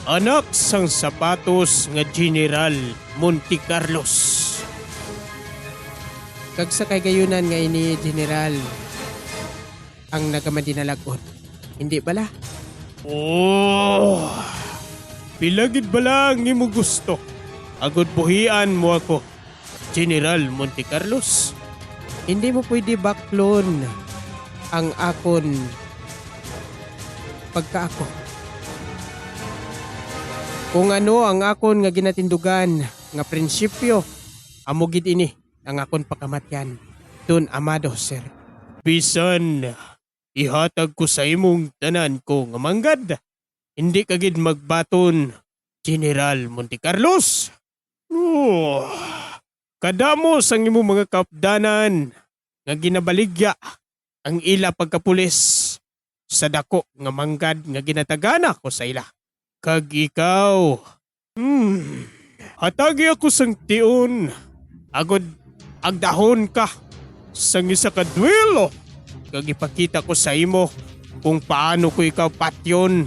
Anak sang sapatos nga General Monte Carlos. Kag sa kagayunan nga ini General ang nagamadinalagon. Hindi bala? Oh! Pilagid bala ang imo gusto. Agod buhian mo ako, General Monte Carlos. Hindi mo pwede baklon ang akon pagkaako. Kung ano ang akon nga ginatindugan nga prinsipyo, amugid ini ang akon pakamatyan. Don Amado, sir. Bisan, ihatag ko sa imong tanan ko nga manggad. Hindi kagid magbaton, General Monte Carlos. Oh. Kadamos ang imong mga kaupdanan nga ginabaligya ang ila pagkapulis sa dako nga manggad nga ginatagana ko sa ila. Kag ikaw, hatagi ako sang tion, agod agdahon ka sang isa ka duelo. Kag ipakita ko sa imo kung paano ko ikaw patyon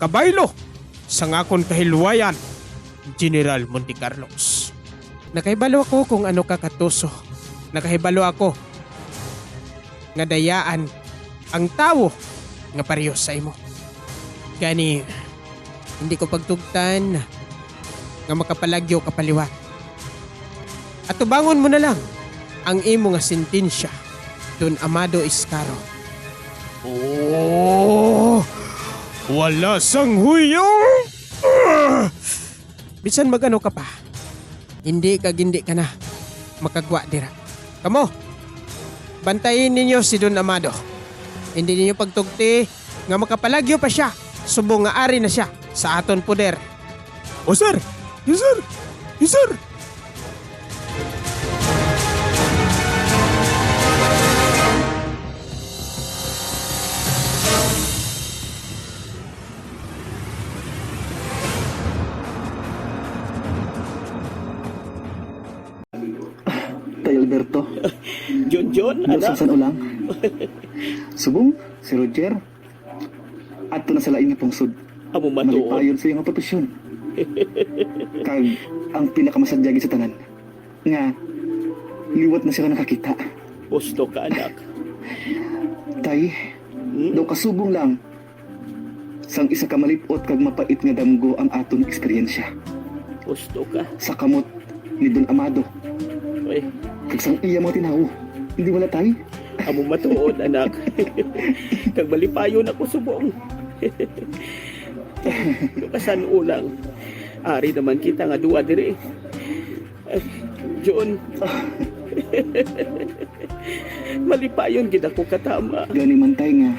kabaylo sang akon kahilwayan, General Monte Carlos. Nakahibalo ako kung ano ka katuso. Nakahibalo ako nga dayaan ang tawo nga pareho sa imo. Gani, hindi ko pagtugtan nga makapalagyo kapaliwat. At tubangon mo na lang ang imo nga sentensya, Don Amado Iscaro. Oh! Wala sang huyo! Bisan magano ka pa, Hindi ka na makagwa dira. Kamo, bantayin ninyo si Don Amado. Hindi ninyo pagtugti nga makapalagyo pa siya. Subong nga ari na siya sa aton poder. O sir! Yes sir! Yes sir! Tay Alberto. John, Joseph San Ulang. Subong, si Roger. Ato na sa lain nga pungsod. Amo matuod. Malipayon sa iyong profesyon. Kag ang pinakamasadyagi sa tanan. Nga, liwat na sila nakakita. Gusto ka, anak. Tay, daw kasubong lang. Sang isa ka malipot kag mapait nga damgo ang aton eksperyensya. Gusto ka. Sa kamot ni Don Amado. Uy. Kag sang iya mo tinaw. Hindi wala tay. Amo matuod, anak. Kag malipayon ako subong. Lukasan ulang. Ari naman kita nga duwa diri. John. Malipayon gid ako katama. Gani man tay nga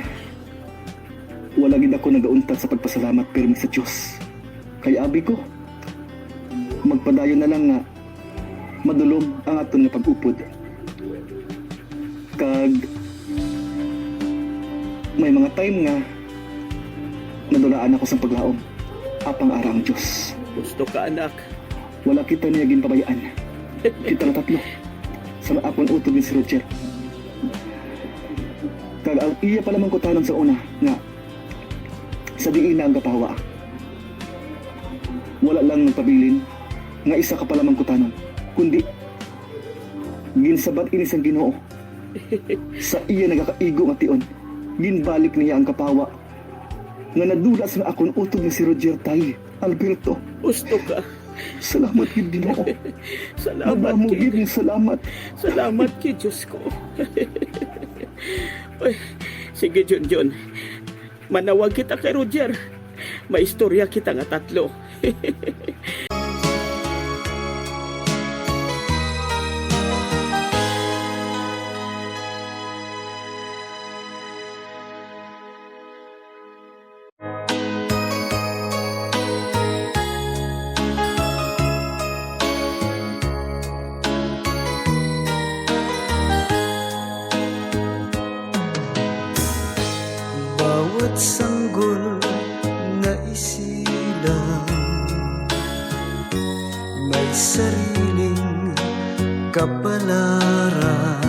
wala gid ako nagauntad sa pagpasalamat pirmi sa Dios. Kay abi ko magpadayon na lang nga madulom ang aton nga pag-upod. Kag may mga time nga nadulaan ako sa paglaom apang arang Dios. Gusto ka, anak. Wala kita niya ginpabayaan. Kita na tatlo sa akong utod ni si Roger. Kag ang iya pa lamang kutanon sa una nga sa diin na ang kapawa. Wala lang nagpabilin nga isa ka pa lamang kutanon, kundi ginsabat ini sang Ginoo. Sa iya nagakaigo nga tion, ginbalik niya ang kapawa nga nadulas nga akong utod ni si Roger tay, Alberto. Gusto ka. Salamat gid Ginoo. Salamat gid. Salamat. Salamat kay Diyos ko. Uy, sige John. Manawag kita kay Roger. May istorya kita nga tatlo. Bawat sanggol na isilang may sariling kapalaran.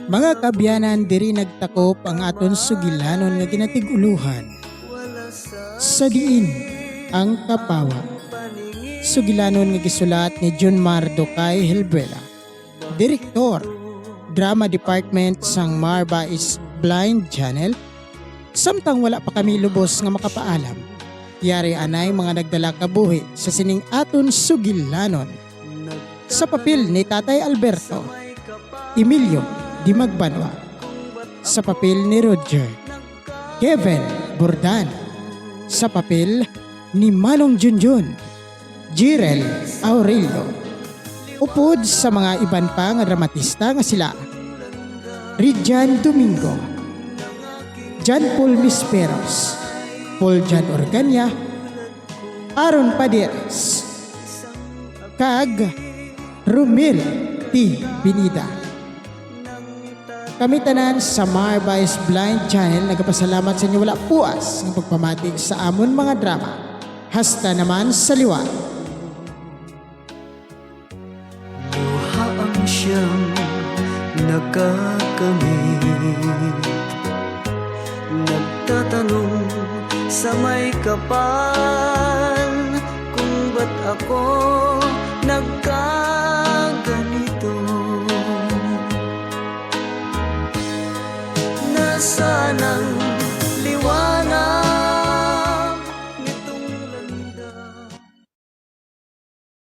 Mga kabyanan, diri nagtakop ang aton sugilanon nga ginatiguluhan. Sa diin ang kapawa. Sugilanon nga gisulat ni John Mardocay Helbrela, Direktor, Drama Department sang Marba is Blind Channel. Samtang wala pa kami lubos nga makapaalam, yari anay mga nagdala kabuhi sa sining aton sugilanon. Sa papel ni Tatay Alberto, Emilio Di Magbanwa. Sa papel ni Roger, Kevin Bordan. Sa papel ni Manong Junjun, Jirel Aurelio. Upod sa mga iban pa nga dramatista nga sila Rijan Domingo, John Paul Misperos, Paul Jan Organya, Aaron Paderes, kag Romel T. Binida. Kami tanan sa Marby's Blind Channel nagpasalamat sa inyo wala puas ng pagpamati sa amon mga drama. Hasta naman sa liwan. Luha ang siyang nakakamit, nagtatanong sa may kapal kung ba't ako nagkaganito. Nasanang